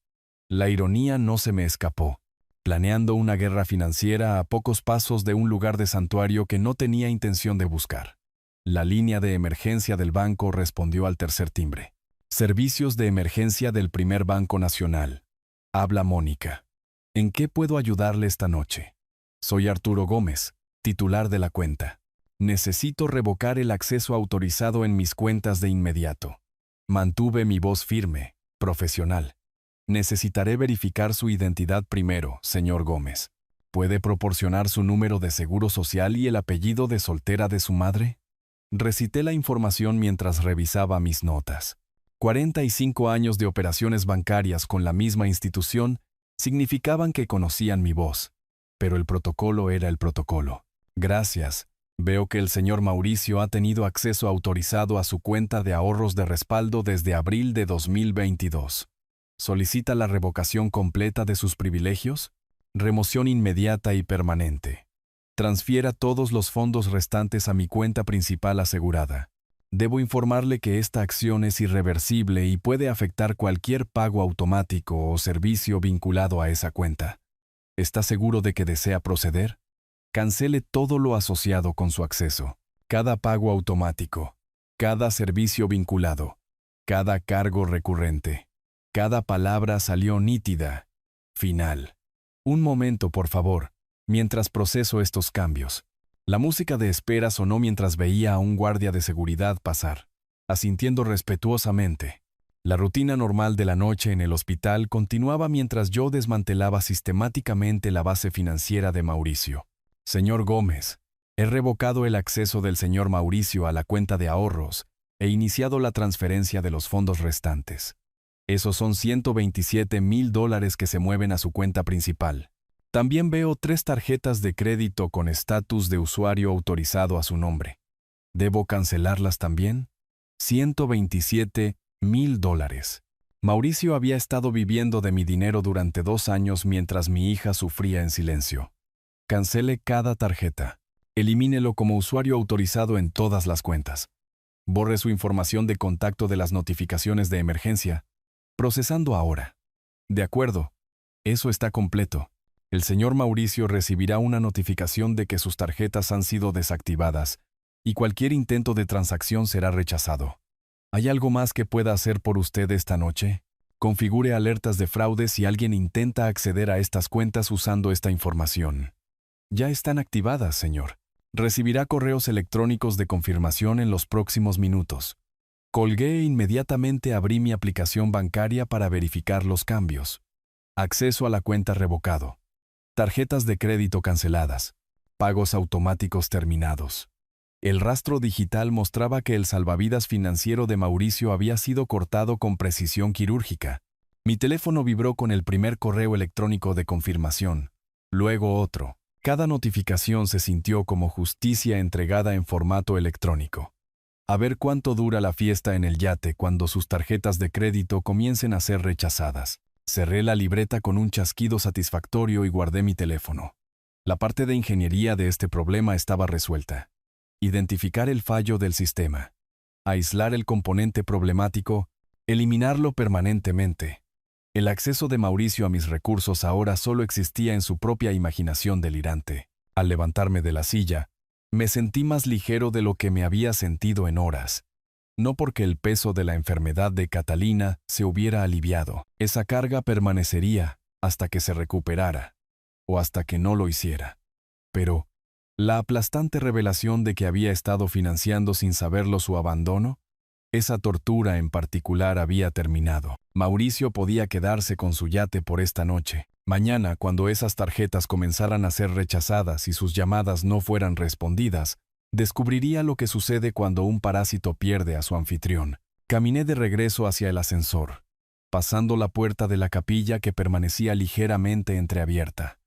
La ironía no se me escapó, planeando una guerra financiera a pocos pasos de un lugar de santuario que no tenía intención de buscar. La línea de emergencia del banco respondió al tercer timbre. Servicios de emergencia del Primer Banco Nacional. Habla Mónica. ¿En qué puedo ayudarle esta noche? Soy Arturo Gómez, titular de la cuenta. Necesito revocar el acceso autorizado en mis cuentas de inmediato. Mantuve mi voz firme, profesional. Necesitaré verificar su identidad primero, señor Gómez. ¿Puede proporcionar su número de seguro social y el apellido de soltera de su madre? Recité la información mientras revisaba mis notas. 45 años de operaciones bancarias con la misma institución significaban que conocían mi voz, pero el protocolo era el protocolo. Gracias. Veo que el señor Mauricio ha tenido acceso autorizado a su cuenta de ahorros de respaldo desde abril de 2022. ¿Solicita la revocación completa de sus privilegios? Remoción inmediata y permanente. Transfiera todos los fondos restantes a mi cuenta principal asegurada. Debo informarle que esta acción es irreversible y puede afectar cualquier pago automático o servicio vinculado a esa cuenta. ¿Está seguro de que desea proceder? Cancele todo lo asociado con su acceso. Cada pago automático, cada servicio vinculado, cada cargo recurrente. Cada palabra salió nítida. Final. Un momento, por favor, mientras proceso estos cambios. La música de espera sonó mientras veía a un guardia de seguridad pasar, asintiendo respetuosamente. La rutina normal de la noche en el hospital continuaba mientras yo desmantelaba sistemáticamente la base financiera de Mauricio. Señor Gómez, he revocado el acceso del señor Mauricio a la cuenta de ahorros e iniciado la transferencia de los fondos restantes. Esos son $127,000 que se mueven a su cuenta principal. También veo 3 tarjetas de crédito con estatus de usuario autorizado a su nombre. ¿Debo cancelarlas también? $127,000. Mauricio había estado viviendo de mi dinero durante 2 años mientras mi hija sufría en silencio. Cancele cada tarjeta. Elimínelo como usuario autorizado en todas las cuentas. Borre su información de contacto de las notificaciones de emergencia. Procesando ahora. De acuerdo. Eso está completo. El señor Mauricio recibirá una notificación de que sus tarjetas han sido desactivadas y cualquier intento de transacción será rechazado. ¿Hay algo más que pueda hacer por usted esta noche? Configure alertas de fraude si alguien intenta acceder a estas cuentas usando esta información. Ya están activadas, señor. Recibirá correos electrónicos de confirmación en los próximos minutos. Colgué e inmediatamente abrí mi aplicación bancaria para verificar los cambios. Acceso a la cuenta revocado. Tarjetas de crédito canceladas. Pagos automáticos terminados. El rastro digital mostraba que el salvavidas financiero de Mauricio había sido cortado con precisión quirúrgica. Mi teléfono vibró con el primer correo electrónico de confirmación, luego otro. Cada notificación se sintió como justicia entregada en formato electrónico. A ver cuánto dura la fiesta en el yate cuando sus tarjetas de crédito comiencen a ser rechazadas. Cerré la libreta con un chasquido satisfactorio y guardé mi teléfono. La parte de ingeniería de este problema estaba resuelta. Identificar el fallo del sistema. Aislar el componente problemático. Eliminarlo permanentemente. El acceso de Mauricio a mis recursos ahora solo existía en su propia imaginación delirante. Al levantarme de la silla, me sentí más ligero de lo que me había sentido en horas. No porque el peso de la enfermedad de Catalina se hubiera aliviado. Esa carga permanecería hasta que se recuperara, o hasta que no lo hiciera. Pero, ¿la aplastante revelación de que había estado financiando sin saberlo su abandono? Esa tortura en particular había terminado. Mauricio podía quedarse con su yate por esta noche. Mañana, cuando esas tarjetas comenzaran a ser rechazadas y sus llamadas no fueran respondidas, descubriría lo que sucede cuando un parásito pierde a su anfitrión. Caminé de regreso hacia el ascensor, pasando la puerta de la capilla que permanecía ligeramente entreabierta,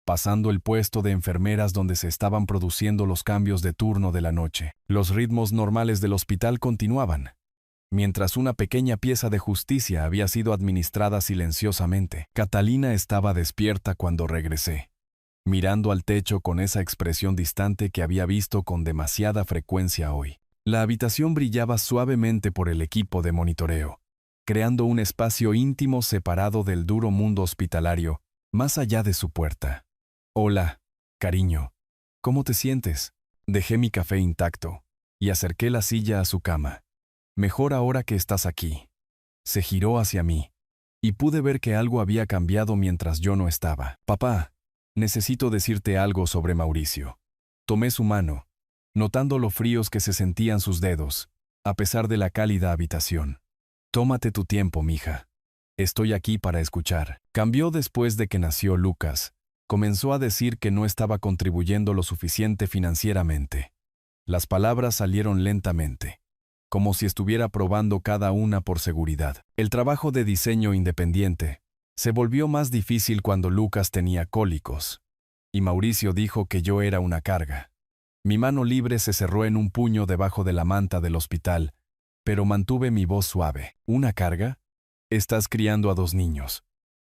pasando el puesto de enfermeras donde se estaban produciendo los cambios de turno de la noche. Los ritmos normales del hospital continuaban, mientras una pequeña pieza de justicia había sido administrada silenciosamente. Catalina estaba despierta cuando regresé, mirando al techo con esa expresión distante que había visto con demasiada frecuencia hoy. La habitación brillaba suavemente por el equipo de monitoreo, creando un espacio íntimo separado del duro mundo hospitalario, más allá de su puerta. Hola, cariño. ¿Cómo te sientes? Dejé mi café intacto y acerqué la silla a su cama. Mejor ahora que estás aquí. Se giró hacia mí, y pude ver que algo había cambiado mientras yo no estaba. Papá, necesito decirte algo sobre Mauricio. Tomé su mano, notando lo fríos que se sentían sus dedos, a pesar de la cálida habitación. Tómate tu tiempo, mija. Estoy aquí para escuchar. Cambió después de que nació Lucas. Comenzó a decir que no estaba contribuyendo lo suficiente financieramente. Las palabras salieron lentamente, como si estuviera probando cada una por seguridad. El trabajo de diseño independiente se volvió más difícil cuando Lucas tenía cólicos, y Mauricio dijo que yo era una carga. Mi mano libre se cerró en un puño debajo de la manta del hospital, pero mantuve mi voz suave. ¿Una carga? Estás criando a 2 niños.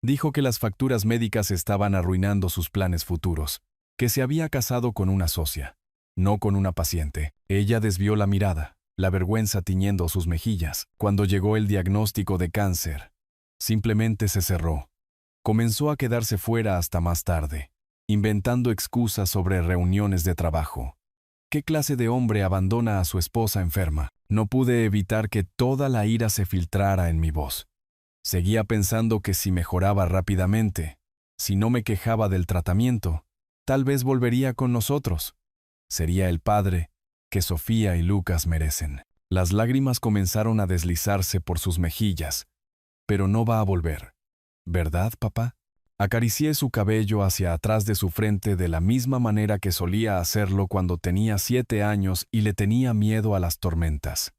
Dijo que las facturas médicas estaban arruinando sus planes futuros, que se había casado con una socia, no con una paciente. Ella desvió la mirada. la vergüenza tiñendo sus mejillas. Cuando llegó el diagnóstico de cáncer, simplemente se cerró. Comenzó a quedarse fuera hasta más tarde, inventando excusas sobre reuniones de trabajo. ¿Qué clase de hombre abandona a su esposa enferma? No pude evitar que toda la ira se filtrara en mi voz. Seguía pensando que si mejoraba rápidamente, si no me quejaba del tratamiento, tal vez volvería con nosotros. Sería el padre que Sofía y Lucas merecen. Las lágrimas comenzaron a deslizarse por sus mejillas. Pero no va a volver. ¿Verdad, papá? Acaricié su cabello hacia atrás de su frente de la misma manera que solía hacerlo cuando tenía 7 años y le tenía miedo a las tormentas.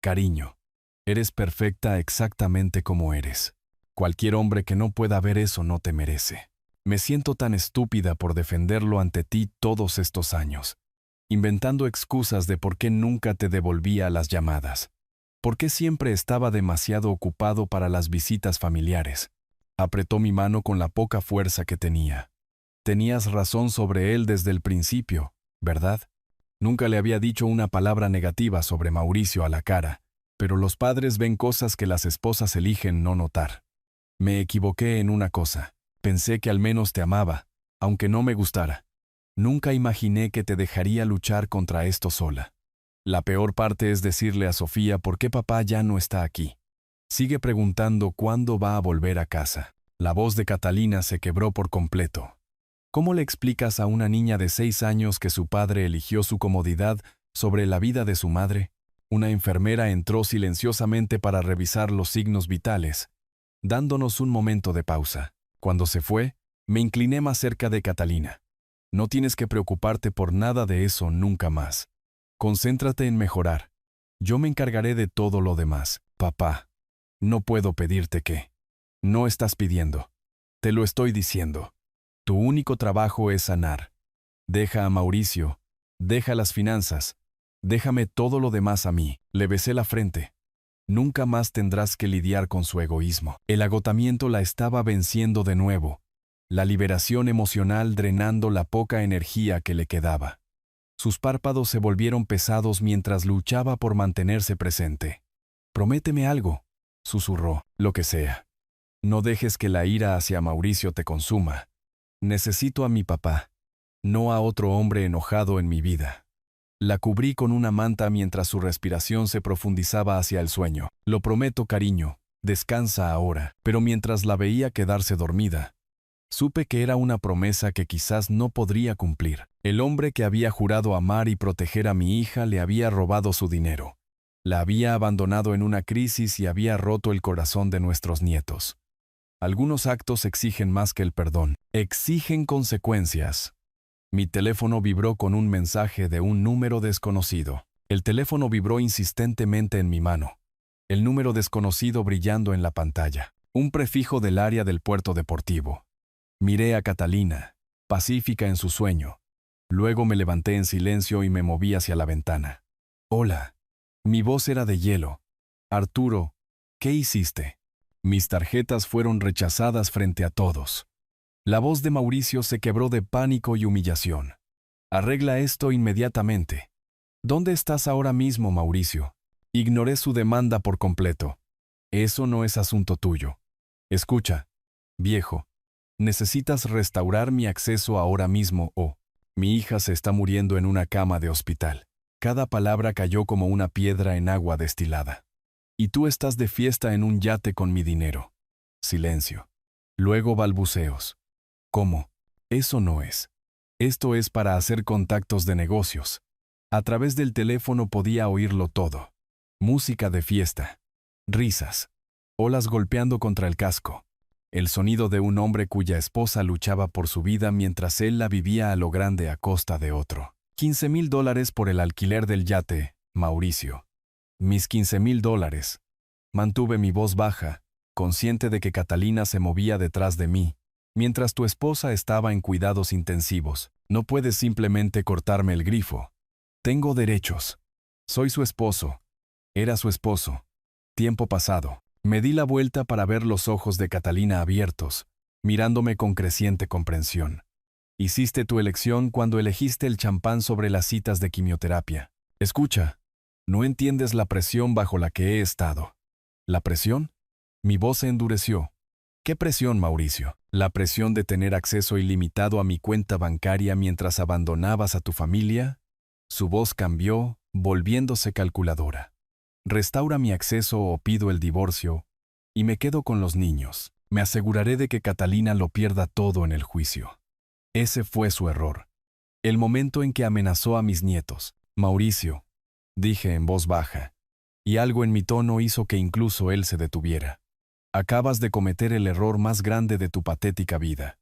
Cariño, eres perfecta exactamente como eres. Cualquier hombre que no pueda ver eso no te merece. Me siento tan estúpida por defenderlo ante ti todos estos años, inventando excusas de por qué nunca te devolvía las llamadas. ¿Por qué siempre estaba demasiado ocupado para las visitas familiares? Apretó mi mano con la poca fuerza que tenía. Tenías razón sobre él desde el principio, ¿verdad? Nunca le había dicho una palabra negativa sobre Mauricio a la cara, pero los padres ven cosas que las esposas eligen no notar. Me equivoqué en una cosa. Pensé que al menos te amaba, aunque no me gustara. Nunca imaginé que te dejaría luchar contra esto sola. La peor parte es decirle a Sofía por qué papá ya no está aquí. Sigue preguntando cuándo va a volver a casa. La voz de Catalina se quebró por completo. ¿Cómo le explicas a una niña de 6 años que su padre eligió su comodidad sobre la vida de su madre? Una enfermera entró silenciosamente para revisar los signos vitales, dándonos un momento de pausa. Cuando se fue, me incliné más cerca de Catalina. No tienes que preocuparte por nada de eso nunca más. Concéntrate en mejorar. Yo me encargaré de todo lo demás. Papá, no puedo pedirte que. No estás pidiendo. Te lo estoy diciendo. Tu único trabajo es sanar. Deja a Mauricio. Deja las finanzas. Déjame todo lo demás a mí. Le besé la frente. Nunca más tendrás que lidiar con su egoísmo. El agotamiento la estaba venciendo de nuevo. La liberación emocional drenando la poca energía que le quedaba. Sus párpados se volvieron pesados mientras luchaba por mantenerse presente. «Prométeme algo», susurró, «lo que sea. No dejes que la ira hacia Mauricio te consuma. Necesito a mi papá, no a otro hombre enojado en mi vida». La cubrí con una manta mientras su respiración se profundizaba hacia el sueño. «Lo prometo, cariño, descansa ahora». Pero mientras la veía quedarse dormida, supe que era una promesa que quizás no podría cumplir. El hombre que había jurado amar y proteger a mi hija le había robado su dinero. La había abandonado en una crisis y había roto el corazón de nuestros nietos. Algunos actos exigen más que el perdón. Exigen consecuencias. Mi teléfono vibró con un mensaje de un número desconocido. El teléfono vibró insistentemente en mi mano. El número desconocido brillando en la pantalla. Un prefijo del área del puerto deportivo. Miré a Catalina, pacífica en su sueño. Luego me levanté en silencio y me moví hacia la ventana. «Hola». Mi voz era de hielo. «Arturo, ¿qué hiciste?» Mis tarjetas fueron rechazadas frente a todos. La voz de Mauricio se quebró de pánico y humillación. «Arregla esto inmediatamente». «¿Dónde estás ahora mismo, Mauricio?» Ignoré su demanda por completo. «Eso no es asunto tuyo. Escucha, viejo. Necesitas restaurar mi acceso ahora mismo o mi hija se está muriendo en una cama de hospital». Cada palabra cayó como una piedra en agua destilada. «Y tú estás de fiesta en un yate con mi dinero». Silencio. Luego balbuceos. «¿Cómo? Eso no es. Esto es para hacer contactos de negocios». A través del teléfono podía oírlo todo. Música de fiesta. Risas. Olas golpeando contra el casco. El sonido de un hombre cuya esposa luchaba por su vida mientras él la vivía a lo grande a costa de otro. $15,000 por el alquiler del yate, Mauricio. Mis $15,000. Mantuve mi voz baja, consciente de que Catalina se movía detrás de mí, mientras tu esposa estaba en cuidados intensivos. No puedes simplemente cortarme el grifo. Tengo derechos. Soy su esposo. Era su esposo. Tiempo pasado. Me di la vuelta para ver los ojos de Catalina abiertos, mirándome con creciente comprensión. Hiciste tu elección cuando elegiste el champán sobre las citas de quimioterapia. Escucha, No entiendes la presión bajo la que he estado. ¿La presión? Mi voz se endureció. ¿Qué presión, Mauricio? ¿La presión de tener acceso ilimitado a mi cuenta bancaria mientras abandonabas a tu familia? Su voz cambió, volviéndose calculadora. Restaura mi acceso o pido el divorcio, y me quedo con los niños. Me aseguraré de que Catalina lo pierda todo en el juicio. Ese fue su error. El momento en que amenazó a mis nietos. Mauricio, dije en voz baja, y algo en mi tono hizo que incluso él se detuviera. Acabas de cometer el error más grande de tu patética vida.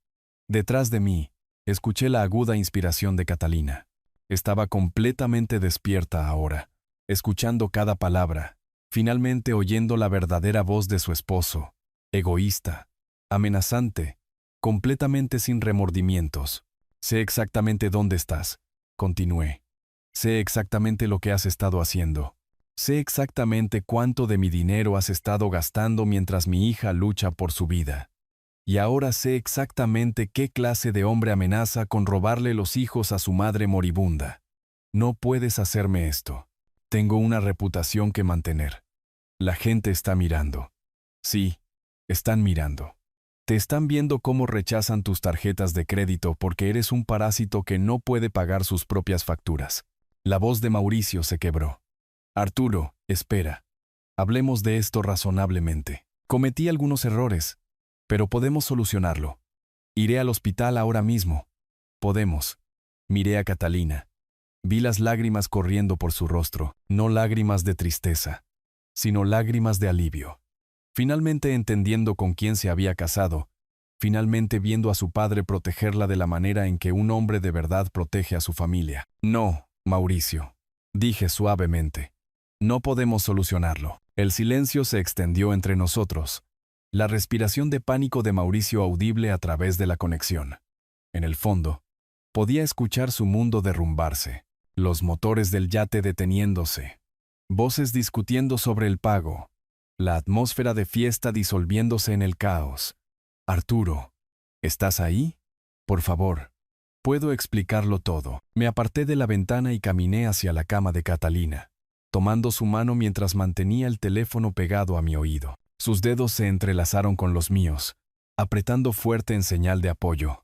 Detrás de mí, escuché la aguda inspiración de Catalina. Estaba completamente despierta ahora, escuchando cada palabra, finalmente oyendo la verdadera voz de su esposo, egoísta, amenazante, completamente sin remordimientos. Sé exactamente dónde estás, continué. Sé exactamente lo que has estado haciendo. Sé exactamente cuánto de mi dinero has estado gastando mientras mi hija lucha por su vida. Y ahora sé exactamente qué clase de hombre amenaza con robarle los hijos a su madre moribunda. No puedes hacerme esto. Tengo una reputación que mantener. La gente está mirando. Sí, están mirando. Te están viendo cómo rechazan tus tarjetas de crédito porque eres un parásito que no puede pagar sus propias facturas. La voz de Mauricio se quebró. Arturo, espera. Hablemos de esto razonablemente. Cometí algunos errores, pero podemos solucionarlo. Iré al hospital ahora mismo. Podemos. Miré a Catalina. Vi las lágrimas corriendo por su rostro, no lágrimas de tristeza, sino lágrimas de alivio. Finalmente entendiendo con quién se había casado, finalmente viendo a su padre protegerla de la manera en que un hombre de verdad protege a su familia. No, Mauricio, dije suavemente. No podemos solucionarlo. El silencio se extendió entre nosotros. La respiración de pánico de Mauricio audible a través de la conexión. En el fondo, podía escuchar su mundo derrumbarse, los motores del yate deteniéndose, voces discutiendo sobre el pago, la atmósfera de fiesta disolviéndose en el caos. Arturo, ¿estás ahí? Por favor. Puedo explicarlo todo. Me aparté de la ventana y caminé hacia la cama de Catalina, tomando su mano mientras mantenía el teléfono pegado a mi oído. Sus dedos se entrelazaron con los míos, apretando fuerte en señal de apoyo.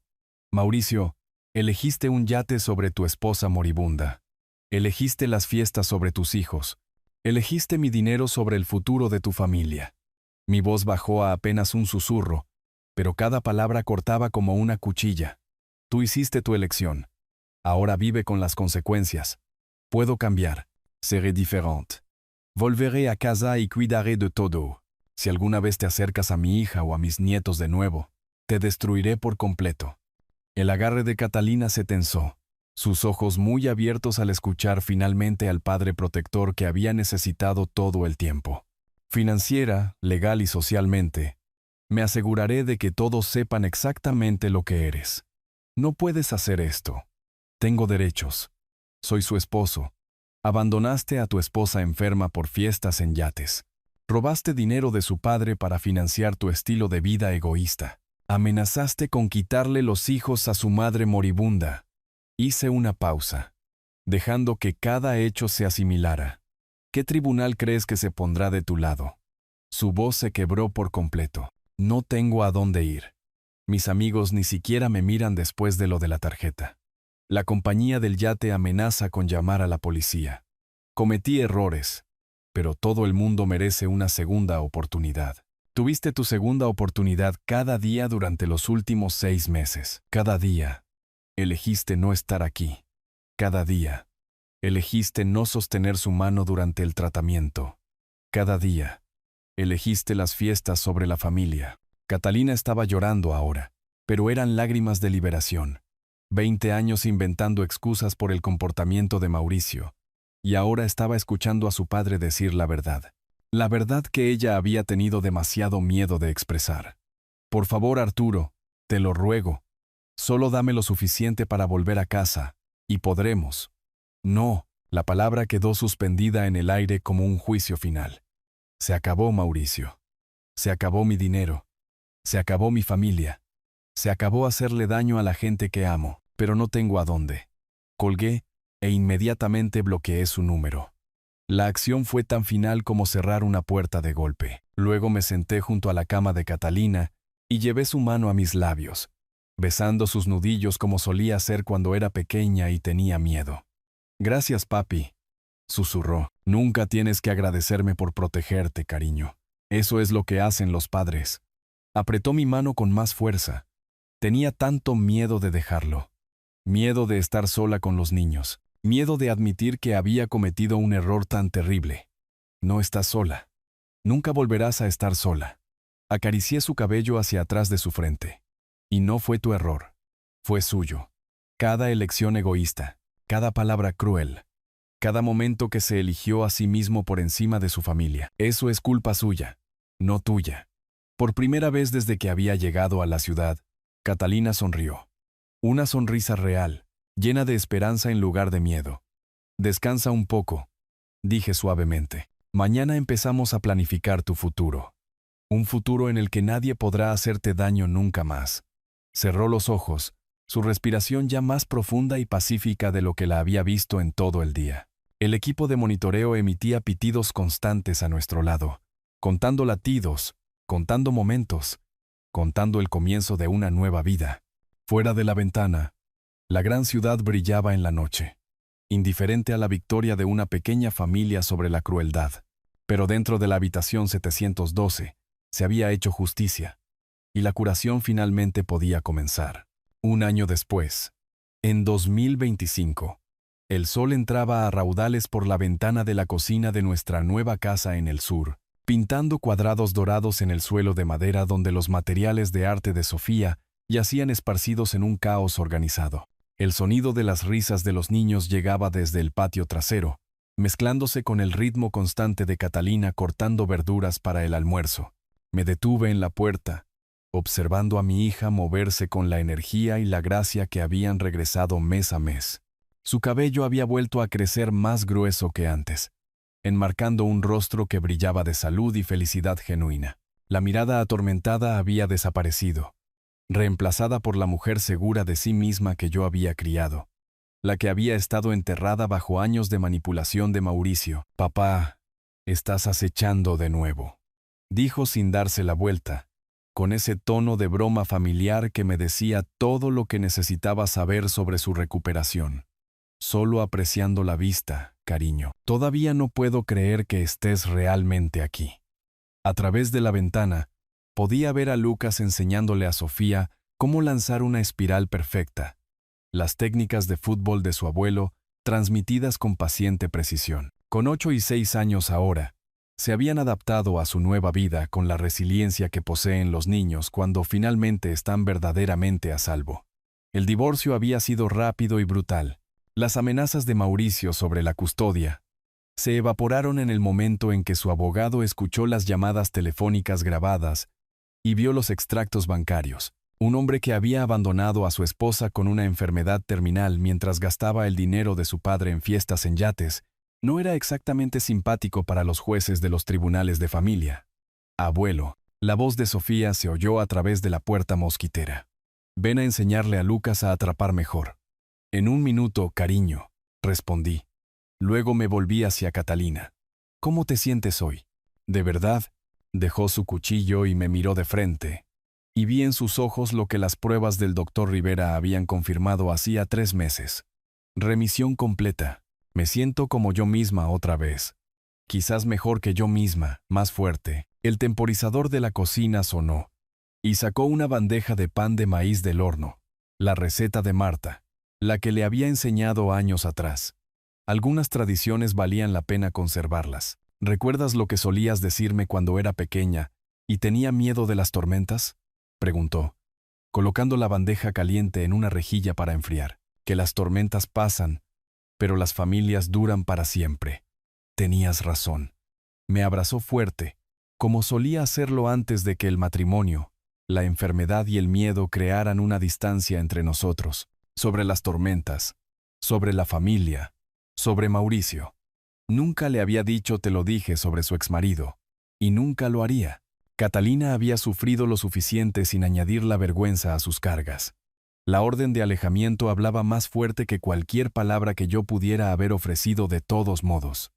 Mauricio, elegiste un yate sobre tu esposa moribunda. Elegiste las fiestas sobre tus hijos. Elegiste mi dinero sobre el futuro de tu familia. Mi voz bajó a apenas un susurro, pero cada palabra cortaba como una cuchilla. Tú hiciste tu elección. Ahora vive con las consecuencias. Puedo cambiar. Seré différente. Volveré a casa y cuidaré de todo. Si alguna vez te acercas a mi hija o a mis nietos de nuevo, te destruiré por completo. El agarre de Catalina se tensó, sus ojos muy abiertos al escuchar finalmente al padre protector que había necesitado todo el tiempo. Financiera, legal y socialmente, me aseguraré de que todos sepan exactamente lo que eres. No puedes hacer esto. Tengo derechos. Soy su esposo. Abandonaste a tu esposa enferma por fiestas en yates. Robaste dinero de su padre para financiar tu estilo de vida egoísta. Amenazaste con quitarle los hijos a su madre moribunda. Hice una pausa, dejando que cada hecho se asimilara. ¿Qué tribunal crees que se pondrá de tu lado? Su voz se quebró por completo. No tengo a dónde ir. Mis amigos ni siquiera me miran después de lo de la tarjeta. La compañía del yate amenaza con llamar a la policía. Cometí errores, pero todo el mundo merece una segunda oportunidad. Tuviste tu segunda oportunidad cada día durante los últimos 6 meses. Cada día. Elegiste no estar aquí. Cada día. Elegiste no sostener su mano durante el tratamiento. Cada día. Elegiste las fiestas sobre la familia. Catalina estaba llorando ahora, pero eran lágrimas de liberación. 20 años inventando excusas por el comportamiento de Mauricio, y ahora estaba escuchando a su padre decir la verdad. La verdad que ella había tenido demasiado miedo de expresar. Por favor, Arturo, te lo ruego. Solo dame lo suficiente para volver a casa, y podremos. No, la palabra quedó suspendida en el aire como un juicio final. Se acabó, Mauricio. Se acabó mi dinero. Se acabó mi familia. Se acabó hacerle daño a la gente que amo, pero no tengo a dónde. Colgué e inmediatamente bloqueé su número. La acción fue tan final como cerrar una puerta de golpe. Luego me senté junto a la cama de Catalina y llevé su mano a mis labios, besando sus nudillos como solía hacer cuando era pequeña y tenía miedo. «Gracias, papi», susurró. «Nunca tienes que agradecerme por protegerte, cariño. Eso es lo que hacen los padres». Apretó mi mano con más fuerza. Tenía tanto miedo de dejarlo. Miedo de estar sola con los niños. Miedo de admitir que había cometido un error tan terrible. «No estás sola. Nunca volverás a estar sola». Acaricié su cabello hacia atrás de su frente. «Y no fue tu error. Fue suyo. Cada elección egoísta, cada palabra cruel, cada momento que se eligió a sí mismo por encima de su familia. Eso es culpa suya, no tuya». Por primera vez desde que había llegado a la ciudad, Catalina sonrió. Una sonrisa real, llena de esperanza en lugar de miedo. «Descansa un poco», dije suavemente. «Mañana empezamos a planificar tu futuro. Un futuro en el que nadie podrá hacerte daño nunca más». Cerró los ojos, su respiración ya más profunda y pacífica de lo que la había visto en todo el día. El equipo de monitoreo emitía pitidos constantes a nuestro lado, contando latidos, contando momentos, contando el comienzo de una nueva vida. Fuera de la ventana, la gran ciudad brillaba en la noche, indiferente a la victoria de una pequeña familia sobre la crueldad. Pero dentro de la habitación 712 se había hecho justicia, y la curación finalmente podía comenzar. Un año después, en 2025, el sol entraba a raudales por la ventana de la cocina de nuestra nueva casa en el sur, pintando cuadrados dorados en el suelo de madera donde los materiales de arte de Sofía yacían esparcidos en un caos organizado. El sonido de las risas de los niños llegaba desde el patio trasero, mezclándose con el ritmo constante de Catalina cortando verduras para el almuerzo. Me detuve en la puerta, observando a mi hija moverse con la energía y la gracia que habían regresado mes a mes. Su cabello había vuelto a crecer más grueso que antes, enmarcando un rostro que brillaba de salud y felicidad genuina. La mirada atormentada había desaparecido, reemplazada por la mujer segura de sí misma que yo había criado, la que había estado enterrada bajo años de manipulación de Mauricio. «Papá, estás acechando de nuevo», dijo sin darse la vuelta, con ese tono de broma familiar que me decía todo lo que necesitaba saber sobre su recuperación. «Solo apreciando la vista, cariño. Todavía no puedo creer que estés realmente aquí». A través de la ventana, podía ver a Lucas enseñándole a Sofía cómo lanzar una espiral perfecta, las técnicas de fútbol de su abuelo, transmitidas con paciente precisión. Con 8 y 6 años ahora, se habían adaptado a su nueva vida con la resiliencia que poseen los niños cuando finalmente están verdaderamente a salvo. El divorcio había sido rápido y brutal. Las amenazas de Mauricio sobre la custodia se evaporaron en el momento en que su abogado escuchó las llamadas telefónicas grabadas y vio los extractos bancarios. Un hombre que había abandonado a su esposa con una enfermedad terminal mientras gastaba el dinero de su padre en fiestas en yates, no era exactamente simpático para los jueces de los tribunales de familia. «Abuelo», la voz de Sofía se oyó a través de la puerta mosquitera. «Ven a enseñarle a Lucas a atrapar mejor». «En un minuto, cariño», respondí. Luego me volví hacia Catalina. «¿Cómo te sientes hoy? ¿De verdad?» Dejó su cuchillo y me miró de frente, y vi en sus ojos lo que las pruebas del doctor Rivera habían confirmado hacía 3 meses. Remisión completa. Me siento como yo misma otra vez. Quizás mejor que yo misma, más fuerte. El temporizador de la cocina sonó, y sacó una bandeja de pan de maíz del horno, la receta de Marta, la que le había enseñado años atrás. Algunas tradiciones valían la pena conservarlas. «¿Recuerdas lo que solías decirme cuando era pequeña y tenía miedo de las tormentas?», preguntó, colocando la bandeja caliente en una rejilla para enfriar. «Que las tormentas pasan, pero las familias duran para siempre». Tenías razón. Me abrazó fuerte, como solía hacerlo antes de que el matrimonio, la enfermedad y el miedo crearan una distancia entre nosotros, sobre las tormentas, sobre la familia, sobre Mauricio. Nunca le había dicho «te lo dije» sobre su exmarido, y nunca lo haría. Catalina había sufrido lo suficiente sin añadir la vergüenza a sus cargas. La orden de alejamiento hablaba más fuerte que cualquier palabra que yo pudiera haber ofrecido de todos modos.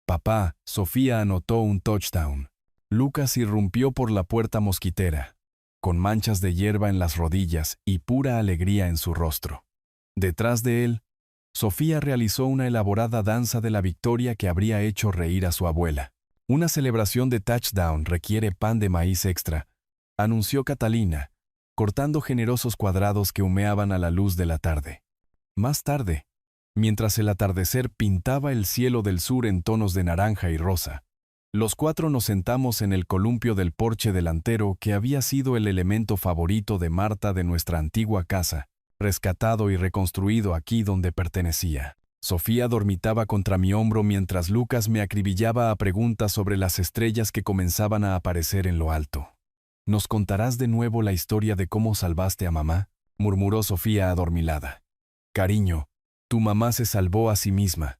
Papá, Sofía anotó un touchdown. Lucas irrumpió por la puerta mosquitera, con manchas de hierba en las rodillas y pura alegría en su rostro. Detrás de él, Sofía realizó una elaborada danza de la victoria que habría hecho reír a su abuela. Una celebración de touchdown requiere pan de maíz extra, anunció Catalina, cortando generosos cuadrados que humeaban a la luz de la tarde. Más tarde, mientras el atardecer pintaba el cielo del sur en tonos de naranja y rosa, los cuatro nos sentamos en el columpio del porche delantero que había sido el elemento favorito de Marta de nuestra antigua casa, rescatado y reconstruido aquí donde pertenecía. Sofía dormitaba contra mi hombro mientras Lucas me acribillaba a preguntas sobre las estrellas que comenzaban a aparecer en lo alto. «¿Nos contarás de nuevo la historia de cómo salvaste a mamá?», murmuró Sofía adormilada. «Cariño, tu mamá se salvó a sí misma.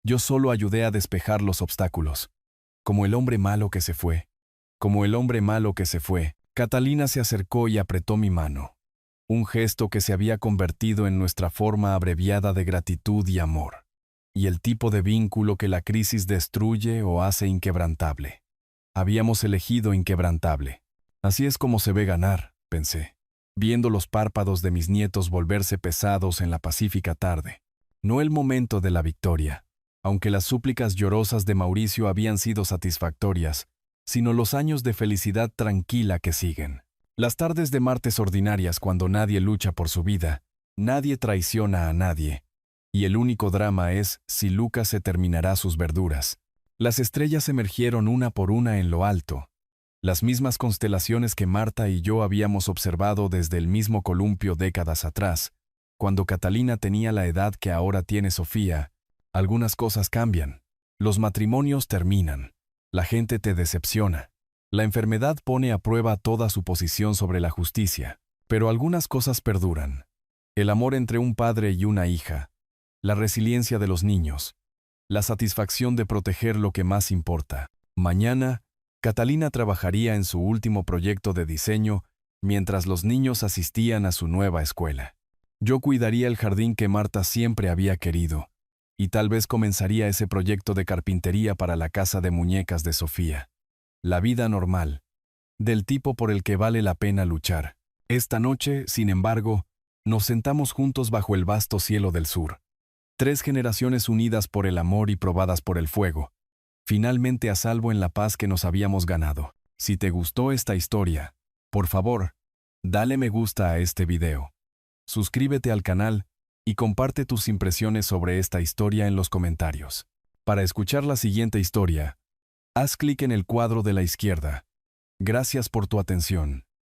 Yo solo ayudé a despejar los obstáculos. Como el hombre malo que se fue. Como el hombre malo que se fue». Catalina se acercó y apretó mi mano. Un gesto que se había convertido en nuestra forma abreviada de gratitud y amor. Y el tipo de vínculo que la crisis destruye o hace inquebrantable. Habíamos elegido inquebrantable. Así es como se ve ganar, pensé, viendo los párpados de mis nietos volverse pesados en la pacífica tarde. No el momento de la victoria, aunque las súplicas llorosas de Mauricio habían sido satisfactorias, sino los años de felicidad tranquila que siguen. Las tardes de martes ordinarias cuando nadie lucha por su vida, nadie traiciona a nadie, y el único drama es si Lucas se terminará sus verduras. Las estrellas emergieron una por una en lo alto, las mismas constelaciones que Marta y yo habíamos observado desde el mismo columpio décadas atrás. Cuando Catalina tenía la edad que ahora tiene Sofía, algunas cosas cambian. Los matrimonios terminan, la gente te decepciona. La enfermedad pone a prueba toda su posición sobre la justicia, pero algunas cosas perduran. El amor entre un padre y una hija, la resiliencia de los niños, la satisfacción de proteger lo que más importa. Mañana, Catalina trabajaría en su último proyecto de diseño mientras los niños asistían a su nueva escuela. Yo cuidaría el jardín que Marta siempre había querido, y tal vez comenzaría ese proyecto de carpintería para la casa de muñecas de Sofía. La vida normal, del tipo por el que vale la pena luchar. Esta noche, sin embargo, nos sentamos juntos bajo el vasto cielo del sur. 3 generaciones unidas por el amor y probadas por el fuego, finalmente a salvo en la paz que nos habíamos ganado. Si te gustó esta historia, por favor, dale me gusta a este video. Suscríbete al canal y comparte tus impresiones sobre esta historia en los comentarios. Para escuchar la siguiente historia, haz clic en el cuadro de la izquierda. Gracias por tu atención.